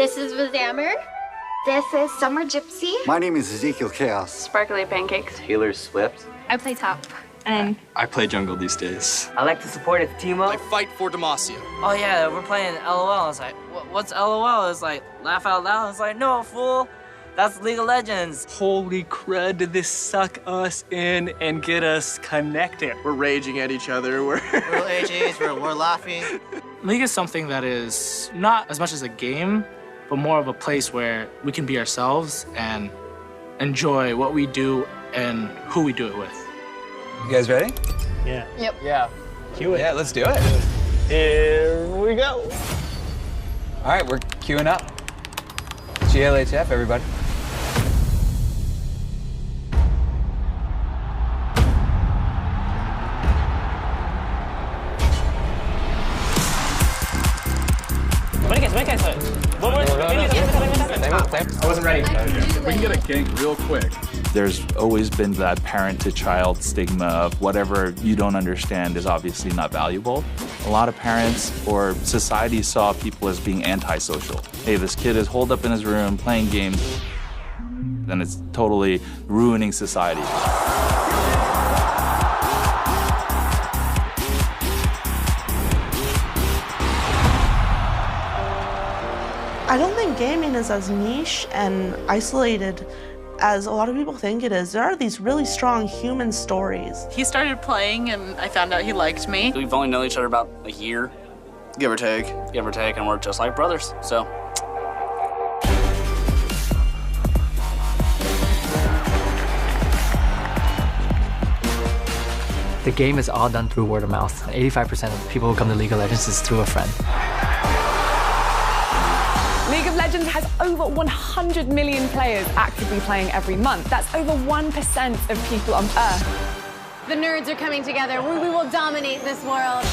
This is Vizammer. This is Summer Gypsy. My name is Ezekiel Chaos. Sparkly Pancakes. Taylor Swift. I play top. And I play jungle these days. I like to support its team up. I fight for Demacia. Oh yeah, we're playing LOL. It's like, what's LOL? It's like, laugh out loud. It's like, no, fool. That's League of Legends. Holy crud, did this suck us in and get us connected? We're raging at each other. We're AJs, we're laughing. League is something that is not as much as a game, but more of a place where we can be ourselves and enjoy what we do and who we do it with. You guys ready? Yeah. Yep. yeah. Cue it. Yeah, let's do it. Here we go. All right, we're queuing up. GLHF, everybody. I wasn't ready. We can get a gank real quick. There's always been that parent-to-child stigma of whatever you don't understand is obviously not valuable. A lot of parents or society saw people as being antisocial. Hey, this kid is holed up in his room playing games, then it's totally ruining society. I don't think gaming is as niche and isolated as a lot of people think it is. There are these really strong human stories. He started playing and I found out he liked me. We've only known each other about a year, Give or take. and we're just like brothers, so. The game is all done through word of mouth. 85% of people who come to League of Legends is through a friend. League of Legends has over 100 million players actively playing every month. That's over 1% of people on Earth. The nerds are coming together. We will dominate this world.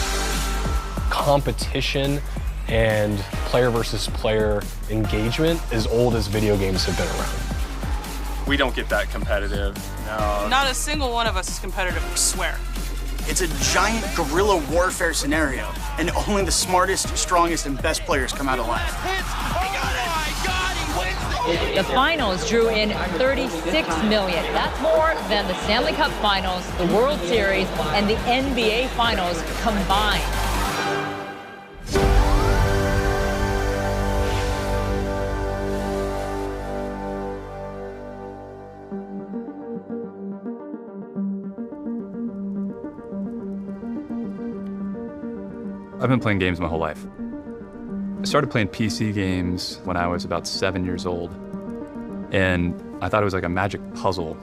Competition and player versus player engagement as old as video games have been around. We don't get that competitive, no. Not a single one of us is competitive, I swear. It's a giant guerrilla warfare scenario, and only the smartest, strongest, and best players come out alive. The finals drew in 36 million. That's more than the Stanley Cup Finals, the World Series, and the NBA Finals combined. I've been playing games my whole life. I started playing PC games when I was about 7 years old, and I thought it was like a magic puzzle.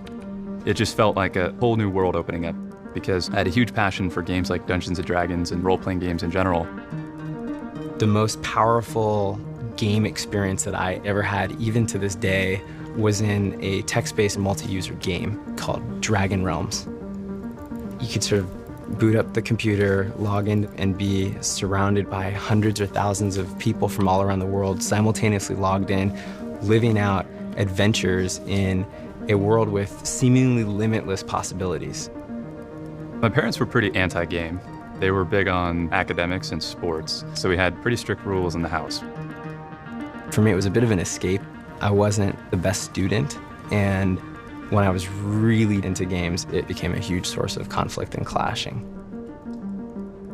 It just felt like a whole new world opening up because I had a huge passion for games like Dungeons & Dragons and role-playing games in general. The most powerful game experience that I ever had, even to this day, was in a text-based multi-user game called Dragon Realms. You could sort of boot up the computer, log in, and be surrounded by hundreds or thousands of people from all around the world, simultaneously logged in, living out adventures in a world with seemingly limitless possibilities. My parents were pretty anti-game. They were big on academics and sports, so we had pretty strict rules in the house. For me, it was a bit of an escape. I wasn't the best student, and when I was really into games, it became a huge source of conflict and clashing.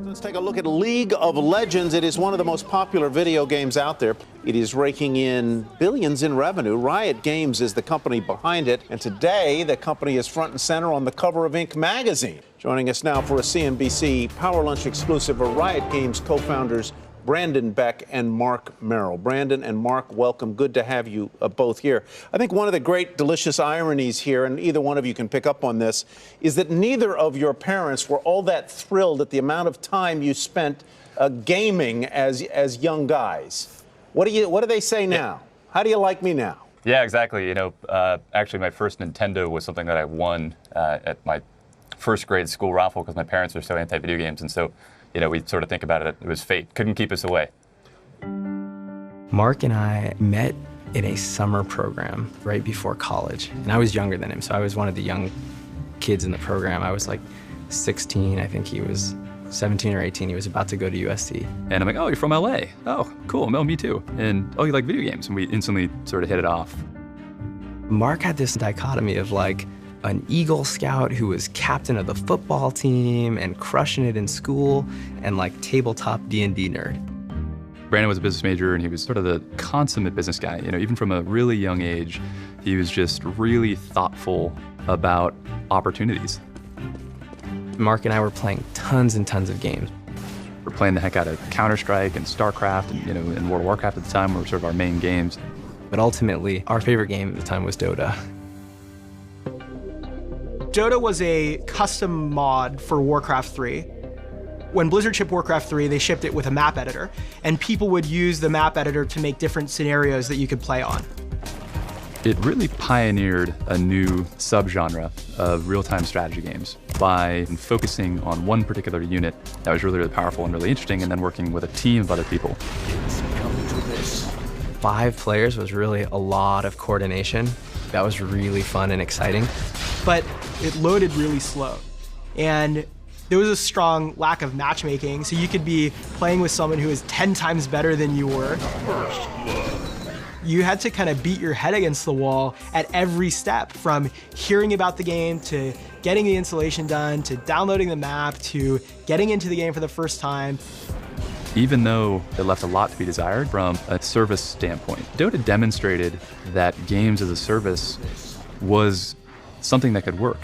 Let's take a look at League of Legends. It is one of the most popular video games out there. It is raking in billions in revenue. Riot Games is the company behind it. And today, the company is front and center on the cover of Inc. magazine. Joining us now for a CNBC Power Lunch exclusive are Riot Games co-founders Brandon Beck and Mark Merrill. Brandon and Mark, welcome. Good to have you both here. I think one of the great delicious ironies here, and either one of you can pick up on this, is that neither of your parents were all that thrilled at the amount of time you spent gaming as young guys. What do they say now? How do you like me now? Yeah, exactly. You know, actually my first Nintendo was something that I won at my first grade school raffle because my parents are so anti-video games, and so you know, we sort of think about it, it was fate. Couldn't keep us away. Mark and I met in a summer program right before college. And I was younger than him, so I was one of the young kids in the program. I was like 16, I think he was 17 or 18, he was about to go to USC. And I'm like, oh, you're from LA. Oh, cool. Oh, me too. And oh, you like video games? And we instantly sort of hit it off. Mark had this dichotomy of like an Eagle Scout who was captain of the football team and crushing it in school, and like tabletop D&D nerd. Brandon was a business major, and he was sort of the consummate business guy. You know, even from a really young age, he was just really thoughtful about opportunities. Mark and I were playing tons and tons of games. We're playing the heck out of Counter-Strike and StarCraft and, you know, and World of Warcraft at the time were sort of our main games. But ultimately, our favorite game at the time was Dota. Dota was a custom mod for Warcraft 3. When Blizzard shipped Warcraft 3, they shipped it with a map editor, and people would use the map editor to make different scenarios that you could play on. It really pioneered a new subgenre of real-time strategy games by focusing on one particular unit that was really, really powerful and really interesting, and then working with a team of other people. 5 players was really a lot of coordination. That was really fun and exciting. But it loaded really slow. And there was a strong lack of matchmaking, so you could be playing with someone who is 10 times better than you were. You had to kind of beat your head against the wall at every step, from hearing about the game to getting the installation done, to downloading the map, to getting into the game for the first time. Even though it left a lot to be desired from a service standpoint, Dota demonstrated that games as a service was something that could work.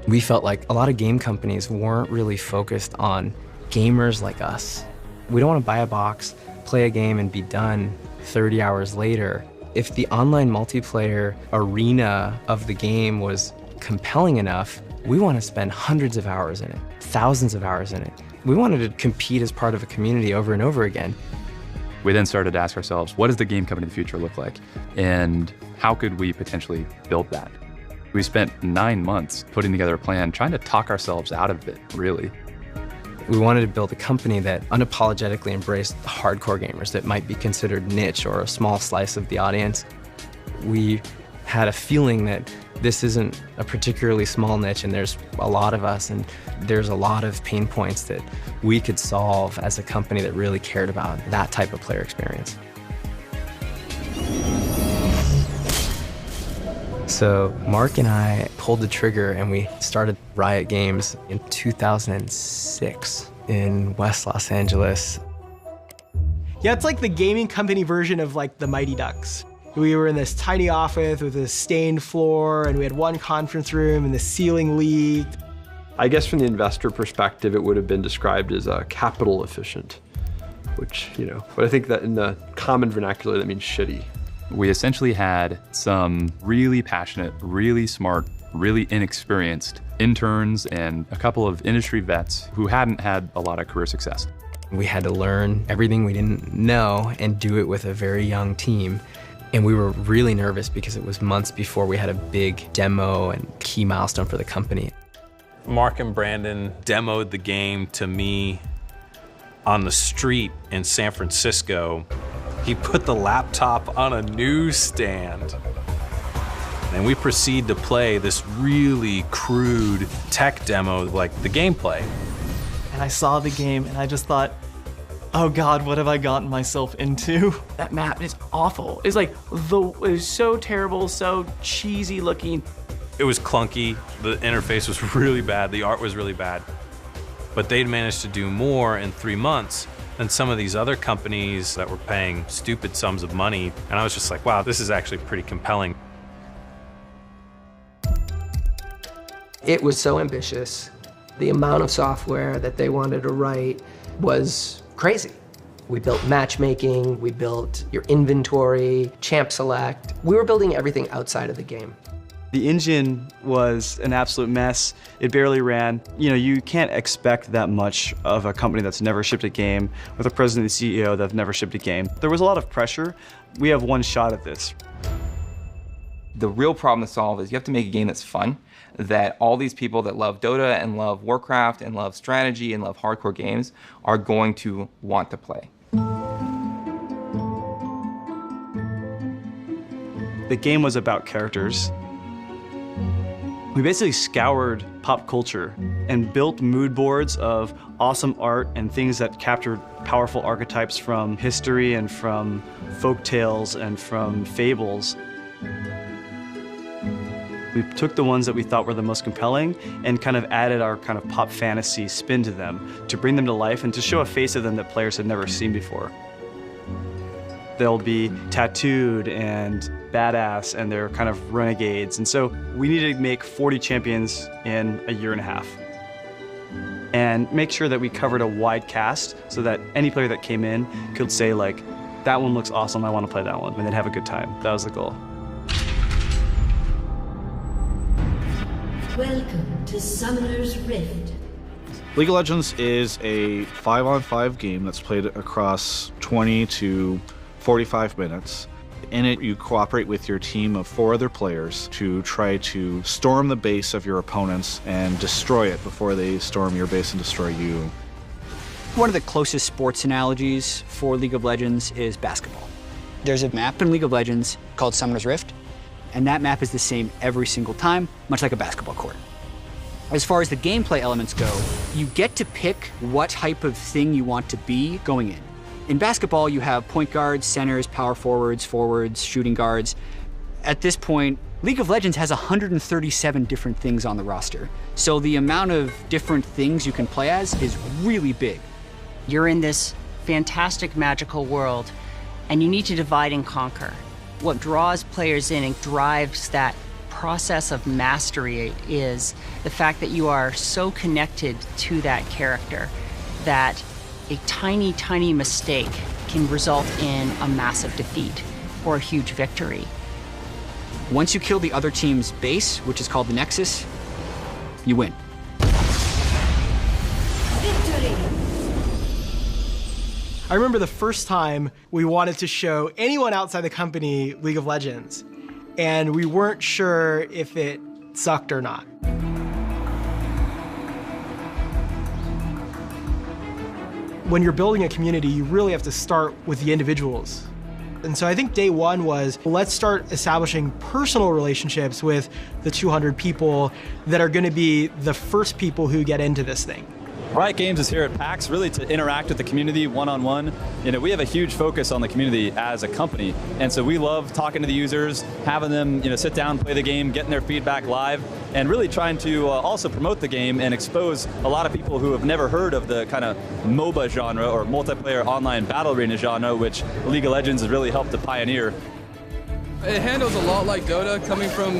We felt like a lot of game companies weren't really focused on gamers like us. We don't want to buy a box, play a game, and be done 30 hours later. If the online multiplayer arena of the game was compelling enough, we want to spend hundreds of hours in it, thousands of hours in it. We wanted to compete as part of a community over and over again. We then started to ask ourselves, what does the game company of the future look like? And how could we potentially build that? We spent 9 months putting together a plan, trying to talk ourselves out of it, really. We wanted to build a company that unapologetically embraced hardcore gamers that might be considered niche or a small slice of the audience. We had a feeling that this isn't a particularly small niche, and there's a lot of us, and there's a lot of pain points that we could solve as a company that really cared about that type of player experience. So Mark and I pulled the trigger, and we started Riot Games in 2006 in West Los Angeles. Yeah, it's like the gaming company version of like the Mighty Ducks. We were in this tiny office with a stained floor, and we had one conference room, and the ceiling leaked. I guess from the investor perspective, it would have been described as capital efficient, which, you know, but I think that in the common vernacular, that means shitty. We essentially had some really passionate, really smart, really inexperienced interns and a couple of industry vets who hadn't had a lot of career success. We had to learn everything we didn't know and do it with a very young team. And we were really nervous because it was months before we had a big demo and key milestone for the company. Mark and Brandon demoed the game to me on the street in San Francisco. He put the laptop on a newsstand, and we proceed to play this really crude tech demo, like the gameplay. And I saw the game, and I just thought, oh God, what have I gotten myself into? That map is awful. It's like, it was so terrible, so cheesy looking. It was clunky, the interface was really bad, the art was really bad. But they'd managed to do more in 3 months than some of these other companies that were paying stupid sums of money. And I was just like, wow, this is actually pretty compelling. It was so ambitious. The amount of software that they wanted to write was crazy. We built matchmaking, we built your inventory, champ select. We were building everything outside of the game. The engine was an absolute mess. It barely ran. You know, you can't expect that much of a company that's never shipped a game with a president and CEO that have never shipped a game. There was a lot of pressure. We have one shot at this. The real problem to solve is you have to make a game that's fun, that all these people that love Dota and love Warcraft and love strategy and love hardcore games are going to want to play. The game was about characters. We basically scoured pop culture and built mood boards of awesome art and things that captured powerful archetypes from history and from folk tales and from fables. We took the ones that we thought were the most compelling and kind of added our kind of pop fantasy spin to them to bring them to life and to show a face of them that players had never seen before. They'll be tattooed and badass, and they're kind of renegades. And so we needed to make 40 champions in a year and a half and make sure that we covered a wide cast so that any player that came in could say, like, that one looks awesome, I want to play that one, and they'd have a good time. That was the goal. Welcome to Summoner's Rift. League of Legends is a 5-on-5 game that's played across 20 to 45 minutes. In it, you cooperate with your team of 4 other players to try to storm the base of your opponents and destroy it before they storm your base and destroy you. One of the closest sports analogies for League of Legends is basketball. There's a map in League of Legends called Summoner's Rift, and that map is the same every single time, much like a basketball court. As far as the gameplay elements go, you get to pick what type of thing you want to be going in. In basketball, you have point guards, centers, power forwards, shooting guards. At this point, League of Legends has 137 different things on the roster. So the amount of different things you can play as is really big. You're in this fantastic, magical world, and you need to divide and conquer. What draws players in and drives that process of mastery is the fact that you are so connected to that character that a tiny, tiny mistake can result in a massive defeat or a huge victory. Once you kill the other team's base, which is called the Nexus, you win. Victory! I remember the first time we wanted to show anyone outside the company League of Legends, and we weren't sure if it sucked or not. When you're building a community, you really have to start with the individuals. And so I think day one was, let's start establishing personal relationships with the 200 people that are going to be the first people who get into this thing. Riot Games is here at PAX really to interact with the community one-on-one. You know, we have a huge focus on the community as a company, and so we love talking to the users, having them, sit down, play the game, getting their feedback live, and really trying to also promote the game and expose a lot of people who have never heard of the kind of MOBA genre or multiplayer online battle arena genre, which League of Legends has really helped to pioneer. It handles a lot like Dota, coming from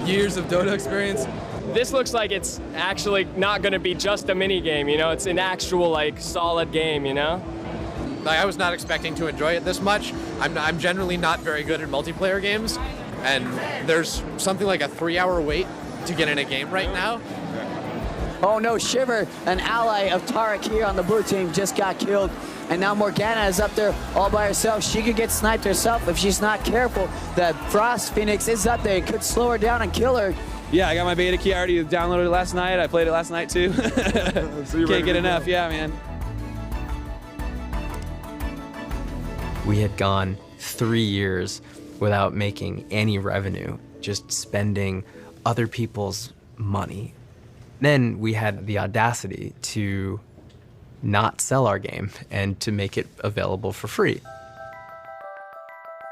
years of Dota experience. This looks like it's actually not going to be just a mini game, it's an actual solid game, I was not expecting to enjoy it this much. I'm generally not very good at multiplayer games, and there's something like a 3-hour wait to get in a game right now. Oh no, Shiver, an ally of Tarek here on the blue team, just got killed. And now Morgana is up there all by herself. She could get sniped herself if she's not careful. The Frost Phoenix is up there. It could slow her down and kill her. Yeah, I got my beta key. I already downloaded it last night. I played it last night too. So can't get enough, yeah, man. We had gone 3 years without making any revenue, just spending other people's money. Then we had the audacity to not sell our game and to make it available for free.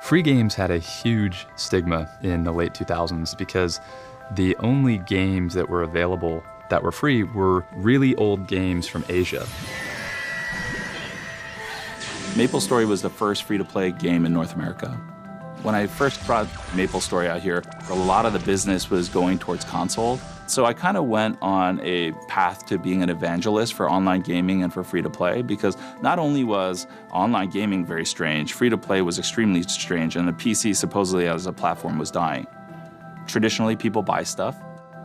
Free games had a huge stigma in the late 2000s because the only games that were available that were free were really old games from Asia. MapleStory was the first free-to-play game in North America. When I first brought MapleStory out here, a lot of the business was going towards console. So I kind of went on a path to being an evangelist for online gaming and for free-to-play, because not only was online gaming very strange, free-to-play was extremely strange, and the PC supposedly as a platform was dying. Traditionally, people buy stuff,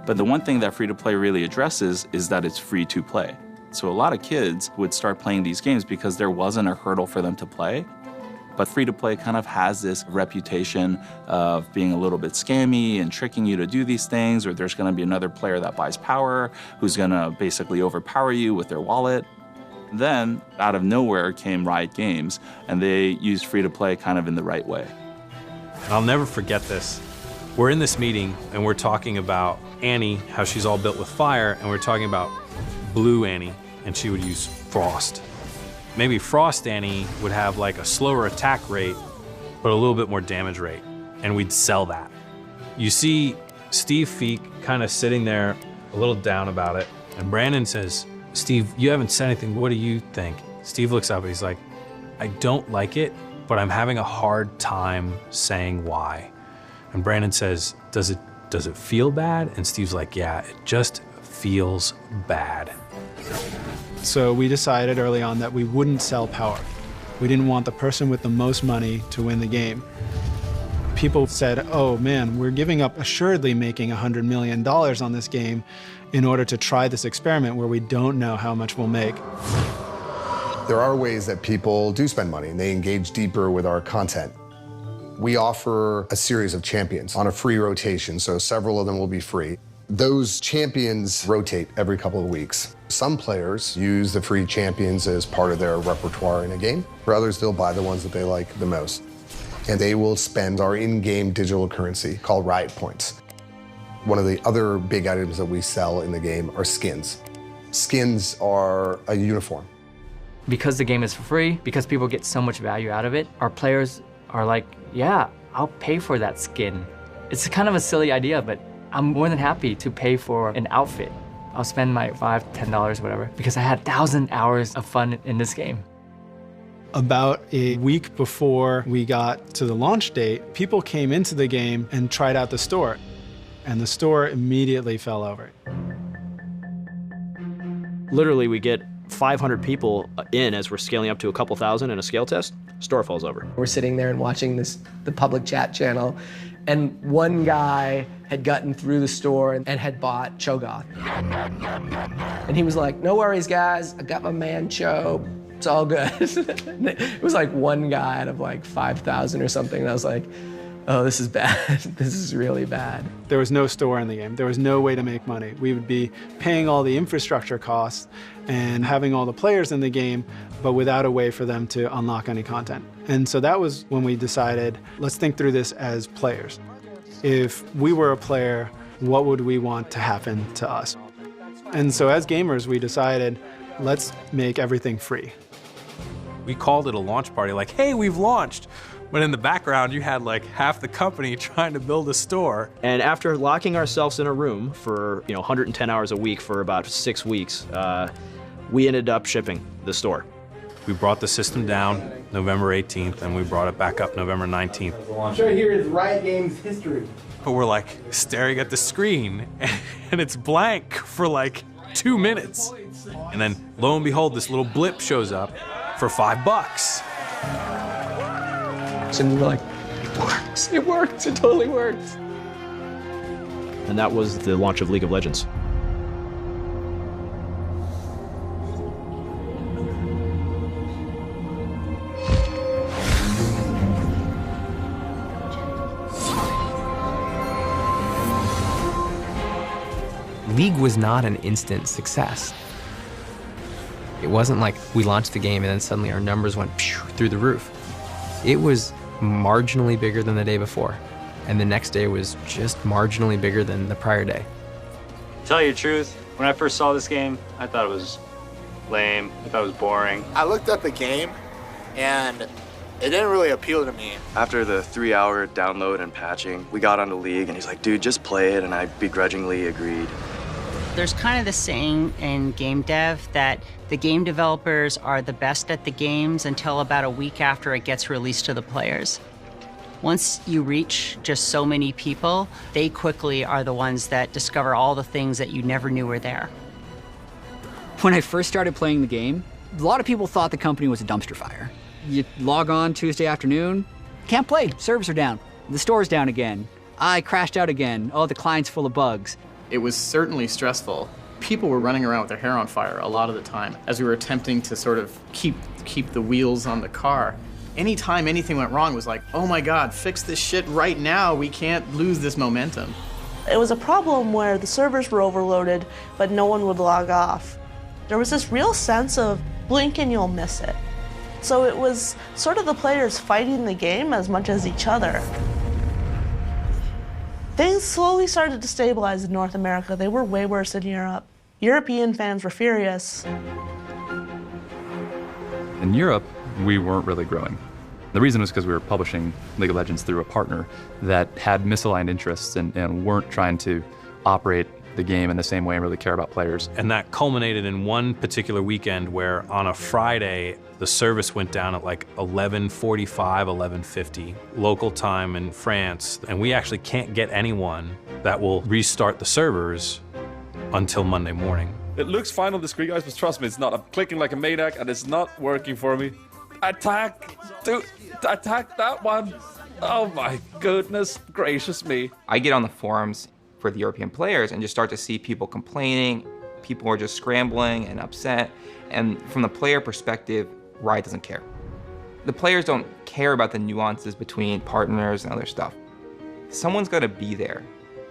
but the one thing that free-to-play really addresses is that it's free to play. So a lot of kids would start playing these games because there wasn't a hurdle for them to play. But free-to-play kind of has this reputation of being a little bit scammy and tricking you to do these things, or there's going to be another player that buys power who's going to basically overpower you with their wallet. Then, out of nowhere came Riot Games, and they used free-to-play kind of in the right way. I'll never forget this. We're in this meeting and we're talking about Annie, how she's all built with fire, and we're talking about blue Annie, and she would use frost. Maybe frost Annie would have like a slower attack rate, but a little bit more damage rate, and we'd sell that. You see Steve Feek kind of sitting there a little down about it, and Brandon says, Steve, you haven't said anything, what do you think? Steve looks up and he's like, I don't like it, but I'm having a hard time saying why. And Brandon says, does it feel bad? And Steve's like, yeah, it just feels bad. So we decided early on that we wouldn't sell power. We didn't want the person with the most money to win the game. People said, oh man, we're giving up assuredly making $100 million on this game in order to try this experiment where we don't know how much we'll make. There are ways that people do spend money and they engage deeper with our content. We offer a series of champions on a free rotation, so several of them will be free. Those champions rotate every couple of weeks. Some players use the free champions as part of their repertoire in a game. For others, they'll buy the ones that they like the most. And they will spend our in-game digital currency called Riot Points. One of the other big items that we sell in the game are skins. Skins are a uniform. Because the game is for free, because people get so much value out of it, our players are like, yeah, I'll pay for that skin. It's kind of a silly idea, but I'm more than happy to pay for an outfit. I'll spend my $5, $10, whatever, because I had 1,000 hours of fun in this game. About a week before we got to the launch date, people came into the game and tried out the store, and the store immediately fell over. Literally, we get 500 people in as we're scaling up to a couple thousand in a scale test, store falls over. We're sitting there and watching the public chat channel, and one guy had gotten through the store and had bought Cho'Gath. And he was like, no worries, guys, I got my man Cho, it's all good. It was like one guy out of like 5,000 or something, and I was like, oh, this is bad. This is really bad. There was no store in the game. There was no way to make money. We would be paying all the infrastructure costs and having all the players in the game, but without a way for them to unlock any content. And so that was when we decided, let's think through this as players. If we were a player, what would we want to happen to us? And so as gamers, we decided, let's make everything free. We called it a launch party, like, hey, we've launched. But in the background, you had like half the company trying to build a store. And after locking ourselves in a room for 110 hours a week for about 6 weeks, we ended up shipping the store. We brought the system down November 18th, and we brought it back up November 19th. Show here is Riot Games history. But we're like staring at the screen, and it's blank for like 2 minutes. And then lo and behold, this little blip shows up for $5. And we were like, it works, it works, it totally works. And that was the launch of League of Legends. League was not an instant success. It wasn't like we launched the game and then suddenly our numbers went through the roof. It was marginally bigger than the day before, and the next day was just marginally bigger than the prior day. To tell you the truth, when I first saw this game, I thought it was lame, I thought it was boring. I looked at the game, and it didn't really appeal to me. After the 3-hour download and patching, we got onto League, and he's like, dude, just play it, and I begrudgingly agreed. There's kind of the saying in game dev that the game developers are the best at the games until about a week after it gets released to the players. Once you reach just so many people, they quickly are the ones that discover all the things that you never knew were there. When I first started playing the game, a lot of people thought the company was a dumpster fire. You log on Tuesday afternoon, can't play, servers are down, the store's down again, I crashed out again, oh, the client's full of bugs. It was certainly stressful. People were running around with their hair on fire a lot of the time as we were attempting to sort of keep the wheels on the car. Anytime anything went wrong, it was like, oh my God, fix this shit right now. We can't lose this momentum. It was a problem where the servers were overloaded, but no one would log off. There was this real sense of blink and you'll miss it. So it was sort of the players fighting the game as much as each other. Things slowly started to stabilize in North America. They were way worse in Europe. European fans were furious. In Europe, we weren't really growing. The reason was because we were publishing League of Legends through a partner that had misaligned interests and weren't trying to operate the game in the same way and really care about players. And that culminated in one particular weekend where on a Friday, the service went down at like 11:45, 11:50, local time in France. And we actually can't get anyone that will restart the servers until Monday morning. It looks fine on the screen, guys, but trust me, it's not. I'm clicking like a maniac and it's not working for me. Attack! Dude, attack that one! Oh my goodness gracious me. I get on the forums for the European players and just start to see people complaining. People are just scrambling and upset. And from the player perspective, Riot doesn't care. The players don't care about the nuances between partners and other stuff. Someone's gotta be there.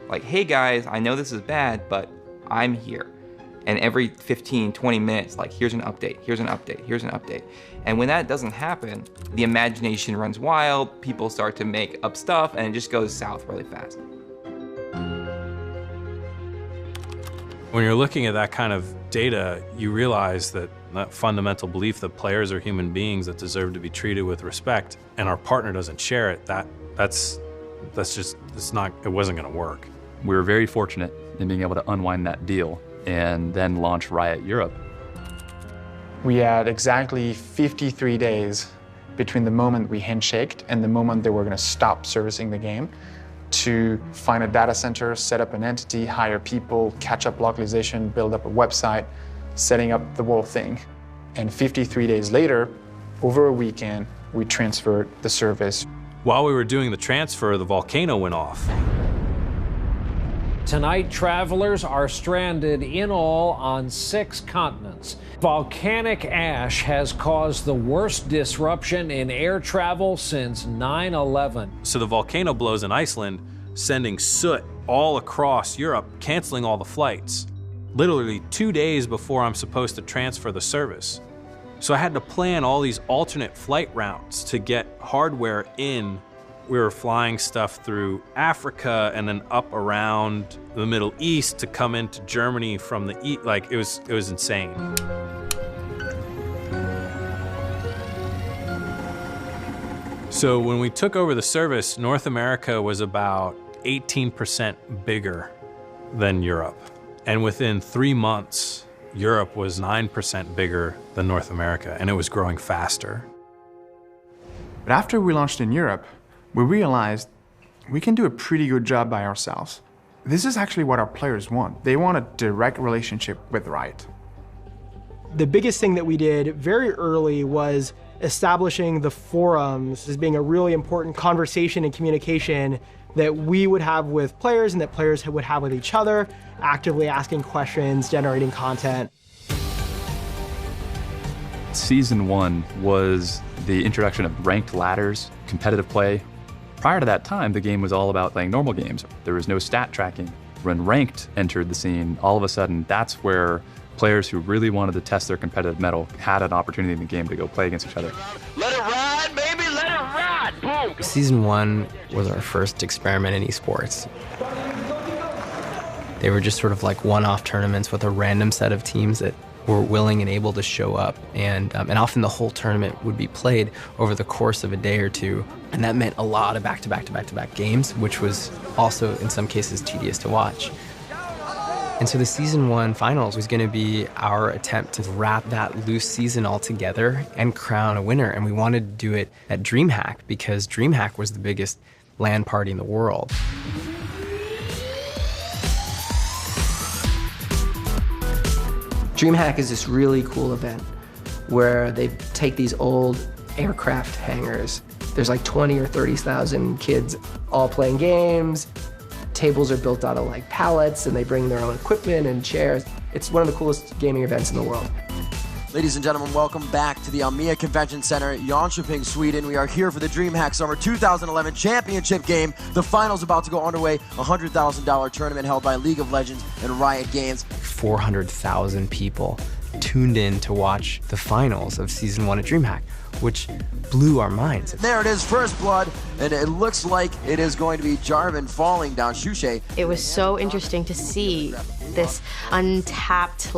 Like, hey guys, I know this is bad, but I'm here. And every 15, 20 minutes, like, here's an update, here's an update, here's an update. And when that doesn't happen, the imagination runs wild, people start to make up stuff, and it just goes south really fast. When you're looking at that kind of data, you realize that fundamental belief that players are human beings that deserve to be treated with respect, and our partner doesn't share it, that's just, it wasn't gonna work. We were very fortunate in being able to unwind that deal and then launch Riot Europe. We had exactly 53 days between the moment we handshaked and the moment they were gonna stop servicing the game to find a data center, set up an entity, hire people, catch up localization, build up a website, setting up the whole thing. And 53 days later, over a weekend, we transferred the service. While we were doing the transfer, the volcano went off. Tonight, travelers are stranded in all on 6 continents. Volcanic ash has caused the worst disruption in air travel since 9/11. So the volcano blows in Iceland, sending soot all across Europe, canceling all the flights. Literally 2 days before I'm supposed to transfer the service. So I had to plan all these alternate flight routes to get hardware in. We were flying stuff through Africa and then up around the Middle East to come into Germany from the east. Like, it was insane. So when we took over the service, North America was about 18% bigger than Europe. And within 3 months, Europe was 9% bigger than North America, and it was growing faster. But after we launched in Europe, we realized we can do a pretty good job by ourselves. This is actually what our players want. They want a direct relationship with Riot. The biggest thing that we did very early was establishing the forums as being a really important conversation and communication that we would have with players and that players would have with each other, actively asking questions, generating content. Season 1 was the introduction of ranked ladders, competitive play. Prior to that time, the game was all about playing normal games. There was no stat tracking. When ranked entered the scene, all of a sudden, that's where players who really wanted to test their competitive mettle had an opportunity in the game to go play against each other. Let it ride, baby, let it ride! Boom! Season 1 was our first experiment in esports. They were just sort of like one-off tournaments with a random set of teams that were willing and able to show up, and often the whole tournament would be played over the course of a day or two, and that meant a lot of back-to-back games, which was also in some cases tedious to watch. And so the season 1 finals was going to be our attempt to wrap that loose season all together and crown a winner, and we wanted to do it at DreamHack because DreamHack was the biggest LAN party in the world. DreamHack is this really cool event where they take these old aircraft hangars. There's like 20 or 30,000 kids all playing games. Tables are built out of like pallets and they bring their own equipment and chairs. It's one of the coolest gaming events in the world. Ladies and gentlemen, welcome back to the Almia Convention Center, Jönköping, Sweden. We are here for the DreamHack Summer 2011 Championship Game. The finals about to go underway, a $100,000 tournament held by League of Legends and Riot Games. 400,000 people tuned in to watch the finals of season 1 at DreamHack. which blew our minds. There it is, first blood, and it looks like it is going to be Jarvan falling down Shushay. It was so interesting to see this untapped,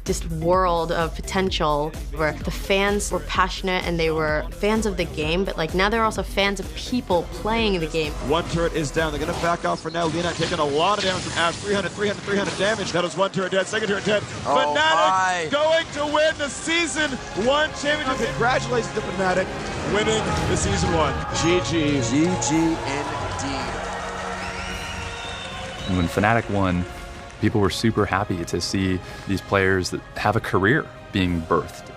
just world of potential where the fans were passionate and they were fans of the game, but now they're also fans of people playing the game. One turret is down. They're going to back off for now. Lena taking a lot of damage from Ash. 300 damage. That is one turret dead, second turret dead. Oh Fnatic going to win the Season 1 championship. Congratulations to Fnatic winning the Season 1. GG. GG indeed. And when Fnatic won, people were super happy to see these players that have a career being birthed.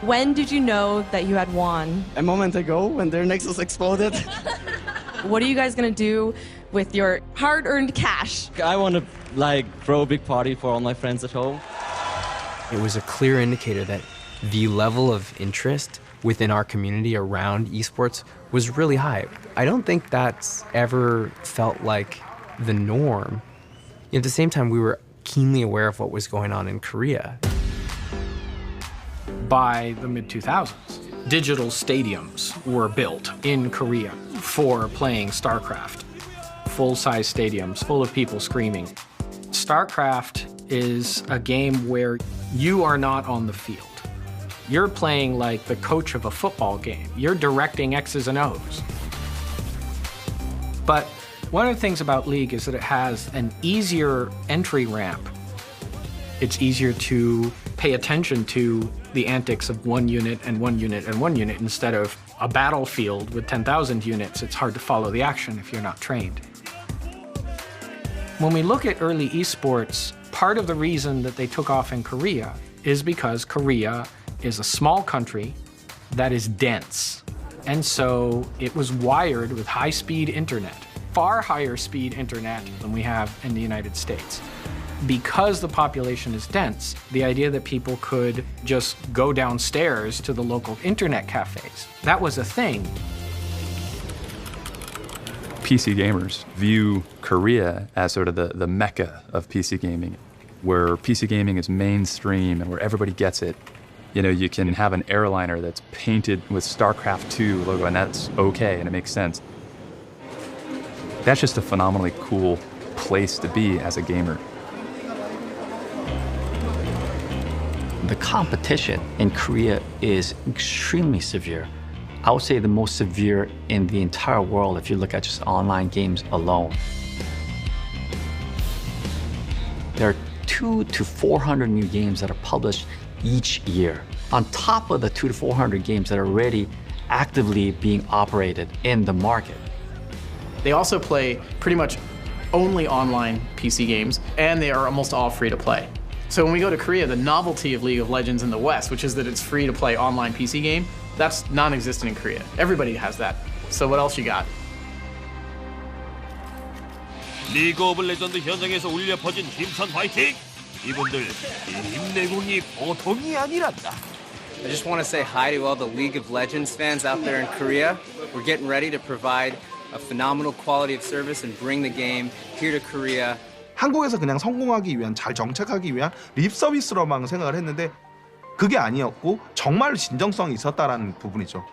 When did you know that you had won? A moment ago, when their Nexus exploded. What are you guys gonna do with your hard-earned cash? I want to throw a big party for all my friends at home. It was a clear indicator that the level of interest within our community around esports was really high. I don't think that's ever felt like the norm. At the same time, we were keenly aware of what was going on in Korea. By the mid-2000s, digital stadiums were built in Korea for playing StarCraft. Full-size stadiums full of people screaming. StarCraft is a game where you are not on the field. You're playing like the coach of a football game. You're directing X's and O's. But one of the things about League is that it has an easier entry ramp. It's easier to pay attention to the antics of one unit and one unit and one unit instead of a battlefield with 10,000 units. It's hard to follow the action if you're not trained. When we look at early esports, part of the reason that they took off in Korea is because Korea is a small country that is dense. And so it was wired with high-speed internet. Far higher speed internet than we have in the United States. Because the population is dense, the idea that people could just go downstairs to the local internet cafes, that was a thing. PC gamers view Korea as sort of the mecca of PC gaming, where PC gaming is mainstream and where everybody gets it. You can have an airliner that's painted with StarCraft 2 logo, and that's okay, and it makes sense. That's just a phenomenally cool place to be as a gamer. The competition in Korea is extremely severe. I would say the most severe in the entire world if you look at just online games alone. There are 200 to 400 new games that are published each year, on top of the 200 to 400 games that are already actively being operated in the market. They also play pretty much only online PC games, and they are almost all free to play. So when we go to Korea, the novelty of League of Legends in the West, which is that it's free to play online PC game, that's non-existent in Korea. Everybody has that. So what else you got? 리그 오브 레전드 현장에서 울려 퍼진 힘찬 화이팅! 이분들 힘내공이 보통이 아니란다. I just want to say hi to all the League of Legends fans out there in Korea. We're getting ready to provide a phenomenal quality of service and bring the game here to Korea. 한국에서 그냥 성공하기 위한, 잘 정착하기 위한 립 서비스로만 생각을 했는데 그게 아니었고 정말 진정성이 있었다라는 부분이죠.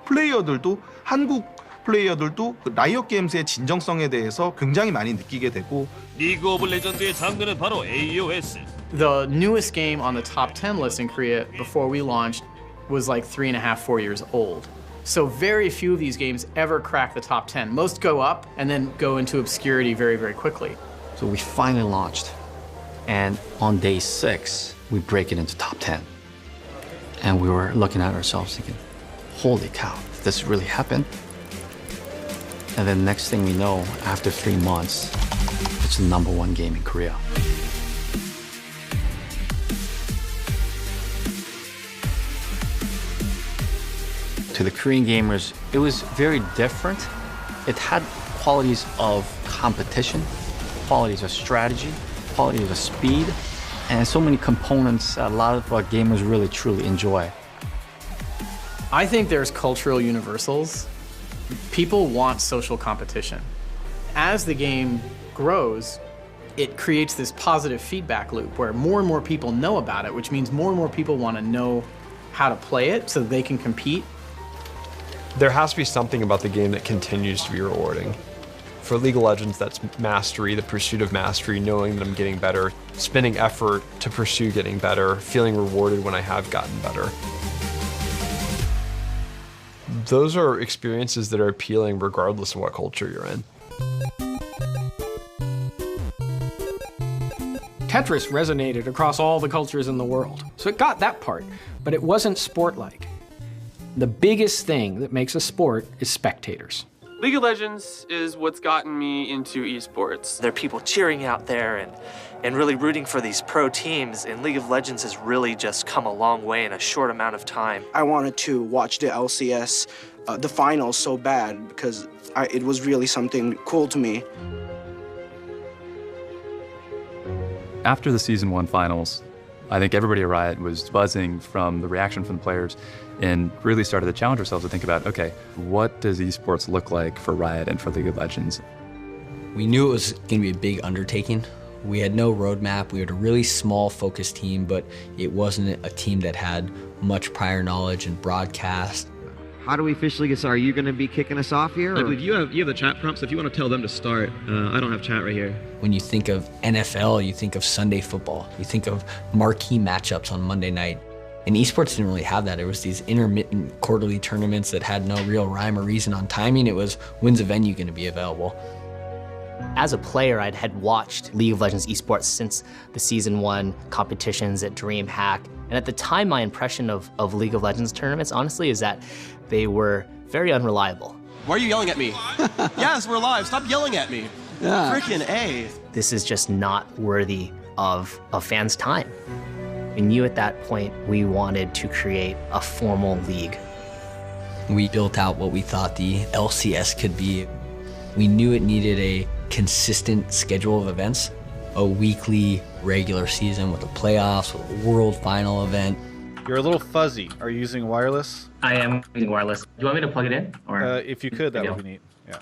플레이어들도 한국 플레이어들도 라이엇 게임즈의 진정성에 대해서 굉장히 많이 느끼게 되고. 리그 오브 레전드의 장르는 바로 AOS. The newest game on the top 10 list in Korea before we launched was like 3.5, 4 years old. So very few of these games ever crack the top 10. Most go up and then go into obscurity very, very quickly. So we finally launched, and on day 6, we break it into top 10. And we were looking at ourselves thinking, holy cow, did this really happen? And then next thing we know, after 3 months, it's the #1 game in Korea. To the Korean gamers, it was very different. It had qualities of competition, qualities of strategy, qualities of speed, and so many components a lot of what gamers really truly enjoy. I think there's cultural universals. People want social competition. As the game grows, it creates this positive feedback loop where more and more people know about it, which means more and more people want to know how to play it so that they can compete. There has to be something about the game that continues to be rewarding. For League of Legends, that's mastery, the pursuit of mastery, knowing that I'm getting better, spending effort to pursue getting better, feeling rewarded when I have gotten better. Those are experiences that are appealing regardless of what culture you're in. Tetris resonated across all the cultures in the world, so it got that part, but it wasn't sport-like. The biggest thing that makes a sport is spectators. League of Legends is what's gotten me into esports. There are people cheering out there and really rooting for these pro teams, and League of Legends has really just come a long way in a short amount of time. I wanted to watch the LCS, the finals so bad because it was really something cool to me. After the Season 1 finals, I think everybody at Riot was buzzing from the reaction from the players and really started to challenge ourselves to think about, okay, what does esports look like for Riot and for League of Legends? We knew it was going to be a big undertaking. We had no roadmap. We had a really small focused team, but it wasn't a team that had much prior knowledge in broadcast. How do we officially get started? Are you going to be kicking us off here? I believe you have the chat prompts. If you want to tell them to start, I don't have chat right here. When you think of NFL, you think of Sunday football. You think of marquee matchups on Monday night. And esports didn't really have that. It was these intermittent quarterly tournaments that had no real rhyme or reason on timing. It was, when's a venue going to be available? As a player, I had watched League of Legends esports since the Season 1 competitions at DreamHack. And at the time, my impression of League of Legends tournaments, honestly, is that they were very unreliable. Why are you yelling at me? Yes, we're live. Stop yelling at me. Yeah. Frickin' A. This is just not worthy of a fan's time. We knew at that point we wanted to create a formal league. We built out what we thought the LCS could be. We knew it needed a consistent schedule of events, a weekly regular season with the playoffs, with a world final event. You're a little fuzzy. Are you using wireless? I am using wireless. Do you want me to plug it in? Or if you could, that would be neat.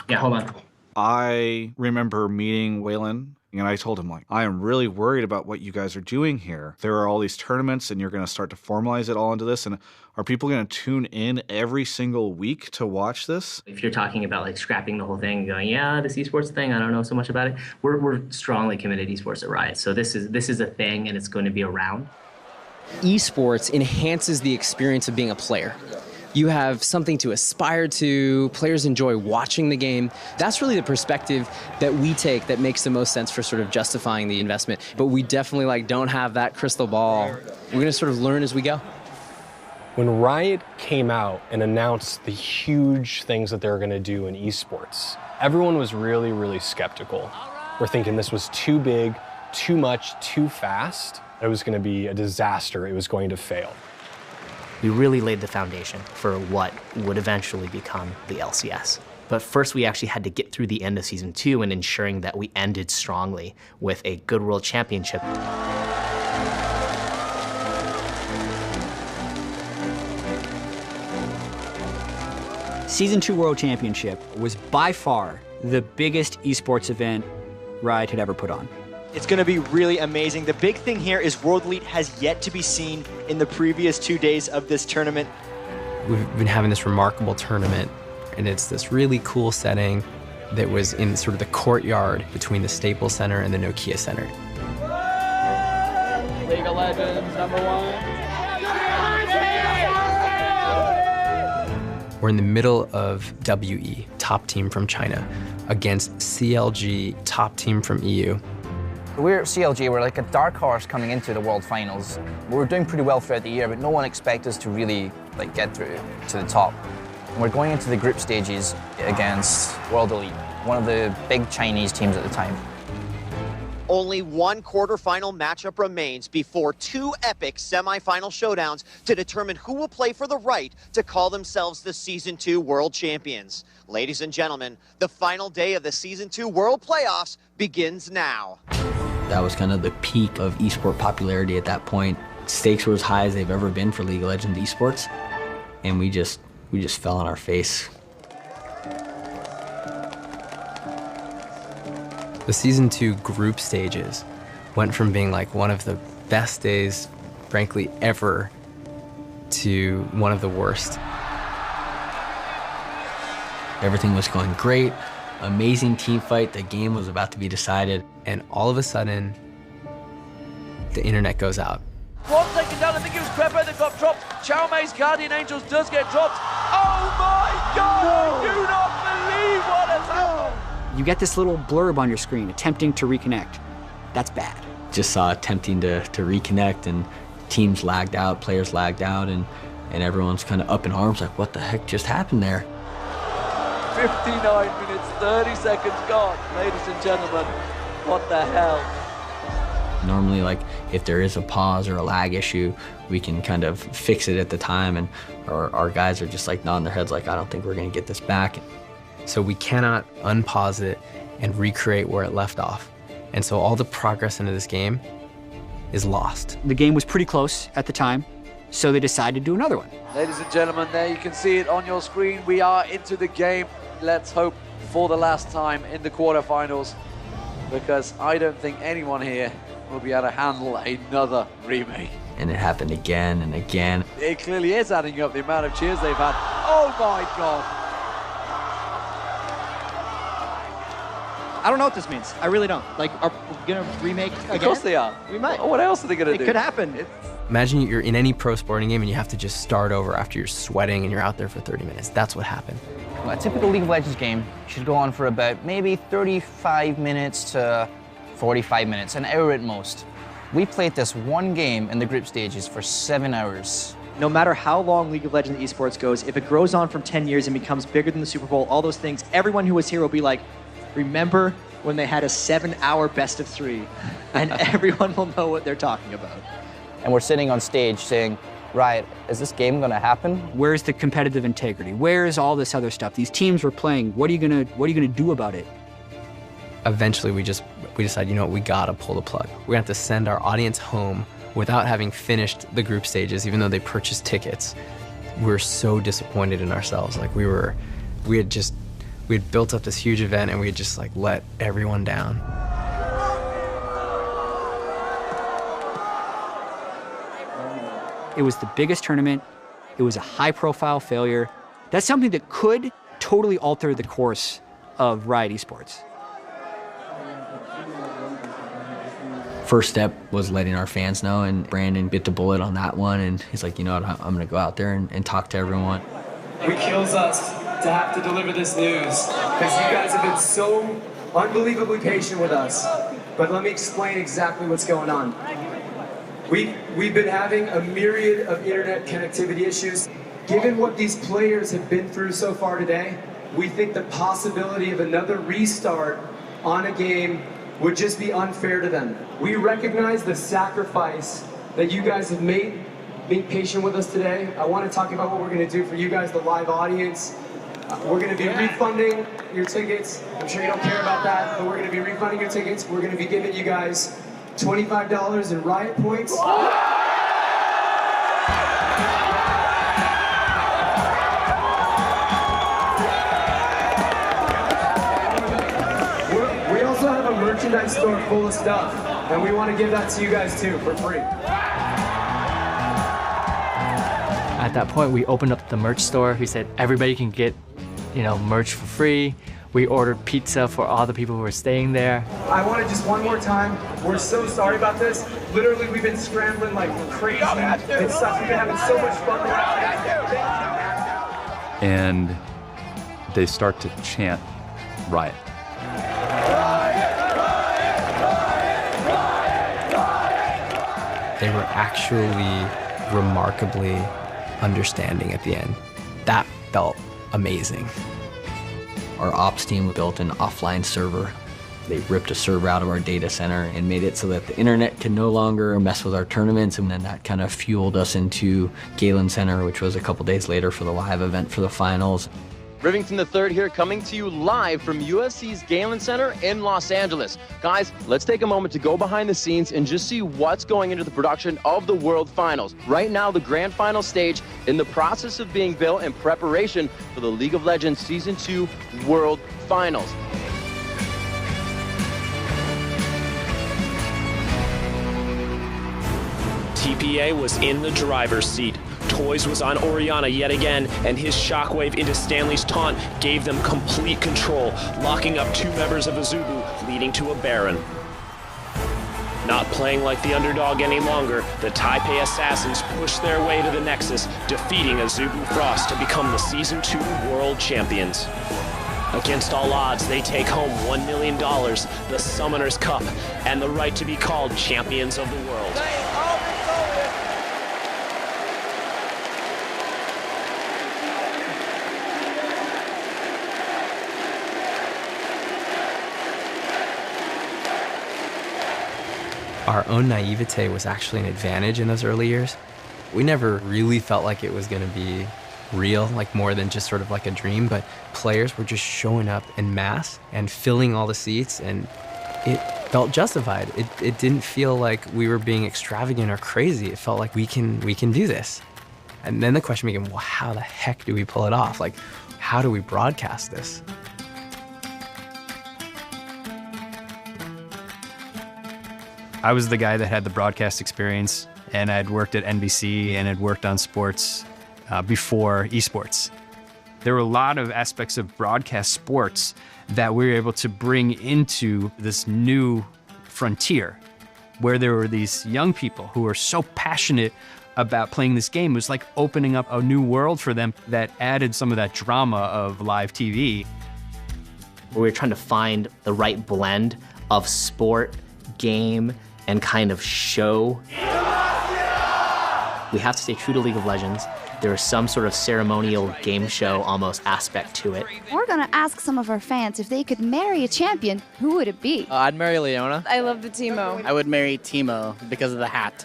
Yeah, hold on. I remember meeting Waylon, and I told him, like, I am really worried about what you guys are doing here. There are all these tournaments, and you're going to start to formalize it all into this, and are people going to tune in every single week to watch this? If you're talking about like scrapping the whole thing, going, yeah, this esports thing, I don't know so much about it. We're strongly committed to esports at Riot, so this is a thing, and it's going to be around. Esports enhances the experience of being a player. You have something to aspire to, players enjoy watching the game. That's really the perspective that we take that makes the most sense for sort of justifying the investment. But we definitely don't have that crystal ball. We're gonna sort of learn as we go. When Riot came out and announced the huge things that they were gonna do in esports, everyone was really, really skeptical. We're thinking this was too big, too much, too fast. It was gonna be a disaster, it was going to fail. We really laid the foundation for what would eventually become the LCS. But first we actually had to get through the end of Season 2 and ensuring that we ended strongly with a good World Championship. Season 2 World Championship was by far the biggest esports event Riot had ever put on. It's going to be really amazing. The big thing here is World Elite has yet to be seen in the previous 2 days of this tournament. We've been having this remarkable tournament, and it's this really cool setting that was in sort of the courtyard between the Staples Center and the Nokia Center. League of Legends, #1. We're in the middle of WE, top team from China, against CLG, top team from EU. We're CLG, we're like a dark horse coming into the World Finals. We're doing pretty well throughout the year, but no one expected us to really get through to the top. And we're going into the group stages against World Elite, one of the big Chinese teams at the time. Only one quarterfinal matchup remains before 2 epic semifinal showdowns to determine who will play for the right to call themselves the Season 2 World Champions. Ladies and gentlemen, the final day of the Season 2 World Playoffs begins now. That was kind of the peak of esport popularity at that point. Stakes were as high as they've ever been for League of Legends esports, and we just fell on our face. The Season 2 group stages went from being like one of the best days, frankly, ever, to one of the worst. Everything was going great, amazing team fight, the game was about to be decided, and all of a sudden, the internet goes out. One taken down, I think it was Crepe that got dropped. Chow Mei's Guardian Angels does get dropped. Oh my God, I do not believe what has happened. You get this little blurb on your screen, attempting to reconnect. That's bad. Just saw attempting to reconnect, and teams lagged out, players lagged out, and everyone's kind of up in arms like, what the heck just happened there? 59 minutes, 30 seconds gone. Ladies and gentlemen, what the hell? Normally, like, if there is a pause or a lag issue, we can kind of fix it at the time, and our guys are just like nodding their heads like, I don't think we're gonna get this back. So we cannot unpause it and recreate where it left off. And so all the progress into this game is lost. The game was pretty close at the time, so they decided to do another one. Ladies and gentlemen, there you can see it on your screen. We are into the game. Let's hope for the last time in the quarterfinals, because I don't think anyone here will be able to handle another remake. And it happened again and again. It clearly is adding up the amount of cheers they've had. Oh my God. I don't know what this means. I really don't. Like, are we gonna remake again? Of course they are. We might. What else are they gonna do? It could happen. Imagine you're in any pro sporting game and you have to just start over after you're sweating and you're out there for 30 minutes. That's what happened. A typical League of Legends game should go on for about maybe 35 minutes to 45 minutes, an hour at most. We played this one game in the group stages for 7 hours. No matter how long League of Legends esports goes, if it grows on from 10 years and becomes bigger than the Super Bowl, all those things, everyone who was here will be like, remember when they had a 7-hour best of 3? And everyone will know what they're talking about. And we're sitting on stage saying, Riot, is this game gonna happen? Where's the competitive integrity? Where's all this other stuff? These teams were playing. What are you gonna do about it? Eventually, we decided, you know what, we gotta pull the plug. We're gonna have to send our audience home without having finished the group stages, even though they purchased tickets. We were so disappointed in ourselves. Like, we had built up this huge event and we had just like let everyone down. It was the biggest tournament. It was a high-profile failure. That's something that could totally alter the course of Riot Esports. First step was letting our fans know, and Brandon bit the bullet on that one, and he's like, you know what, I'm gonna go out there and talk to everyone. It kills us to have to deliver this news, because you guys have been so unbelievably patient with us. But let me explain exactly what's going on. We've been having a myriad of internet connectivity issues. Given what these players have been through so far today, we think the possibility of another restart on a game would just be unfair to them. We recognize the sacrifice that you guys have made being patient with us today. I want to talk about what we're going to do for you guys, the live audience. We're going to be refunding your tickets. I'm sure you don't care about that, but we're going to be refunding your tickets. We're going to be giving you guys $25 in Riot points. We also have a merchandise store full of stuff, and we want to give that to you guys too for free. At that point, we opened up the merch store. We said everybody can get, merch for free. We ordered pizza for all the people who were staying there. I want to just one more time, we're so sorry about this. Literally, we've been scrambling like crazy. It sucks, we've been having so much fun. And they start to chant Riot. They were actually remarkably understanding at the end. That felt amazing. Our ops team built an offline server. They ripped a server out of our data center and made it so that the internet can no longer mess with our tournaments, and then that kind of fueled us into Galen Center, which was a couple days later for the live event for the finals. Rivington III here, coming to you live from UFC's Galen Center in Los Angeles. Guys, let's take a moment to go behind the scenes and just see what's going into the production of the World Finals. Right now, the Grand Final stage in the process of being built in preparation for the League of Legends Season 2 World Finals. TPA was in the driver's seat. Toys was on Oriana yet again, and his shockwave into Stanley's taunt gave them complete control, locking up 2 members of Azubu, leading to a Baron. Not playing like the underdog any longer, the Taipei Assassins pushed their way to the Nexus, defeating Azubu Frost to become the Season 2 World Champions. Against all odds, they take home $1 million, the Summoner's Cup, and the right to be called Champions of the World. Our own naivete was actually an advantage in those early years. We never really felt like it was going to be real, like more than just sort of like a dream, but players were just showing up en masse and filling all the seats, and it felt justified. It didn't feel like we were being extravagant or crazy. It felt like we can do this. And then the question became, well, how the heck do we pull it off? Like, how do we broadcast this? I was the guy that had the broadcast experience, and I'd worked at NBC and had worked on sports before esports. There were a lot of aspects of broadcast sports that we were able to bring into this new frontier, where there were these young people who were so passionate about playing this game. It was like opening up a new world for them that added some of that drama of live TV. We were trying to find the right blend of sport, game, and kind of show. We have to stay true to League of Legends. There is some sort of ceremonial game show almost aspect to it. We're gonna ask some of our fans if they could marry a champion, who would it be? I'd marry Leona. I love the Teemo. I would marry Teemo because of the hat.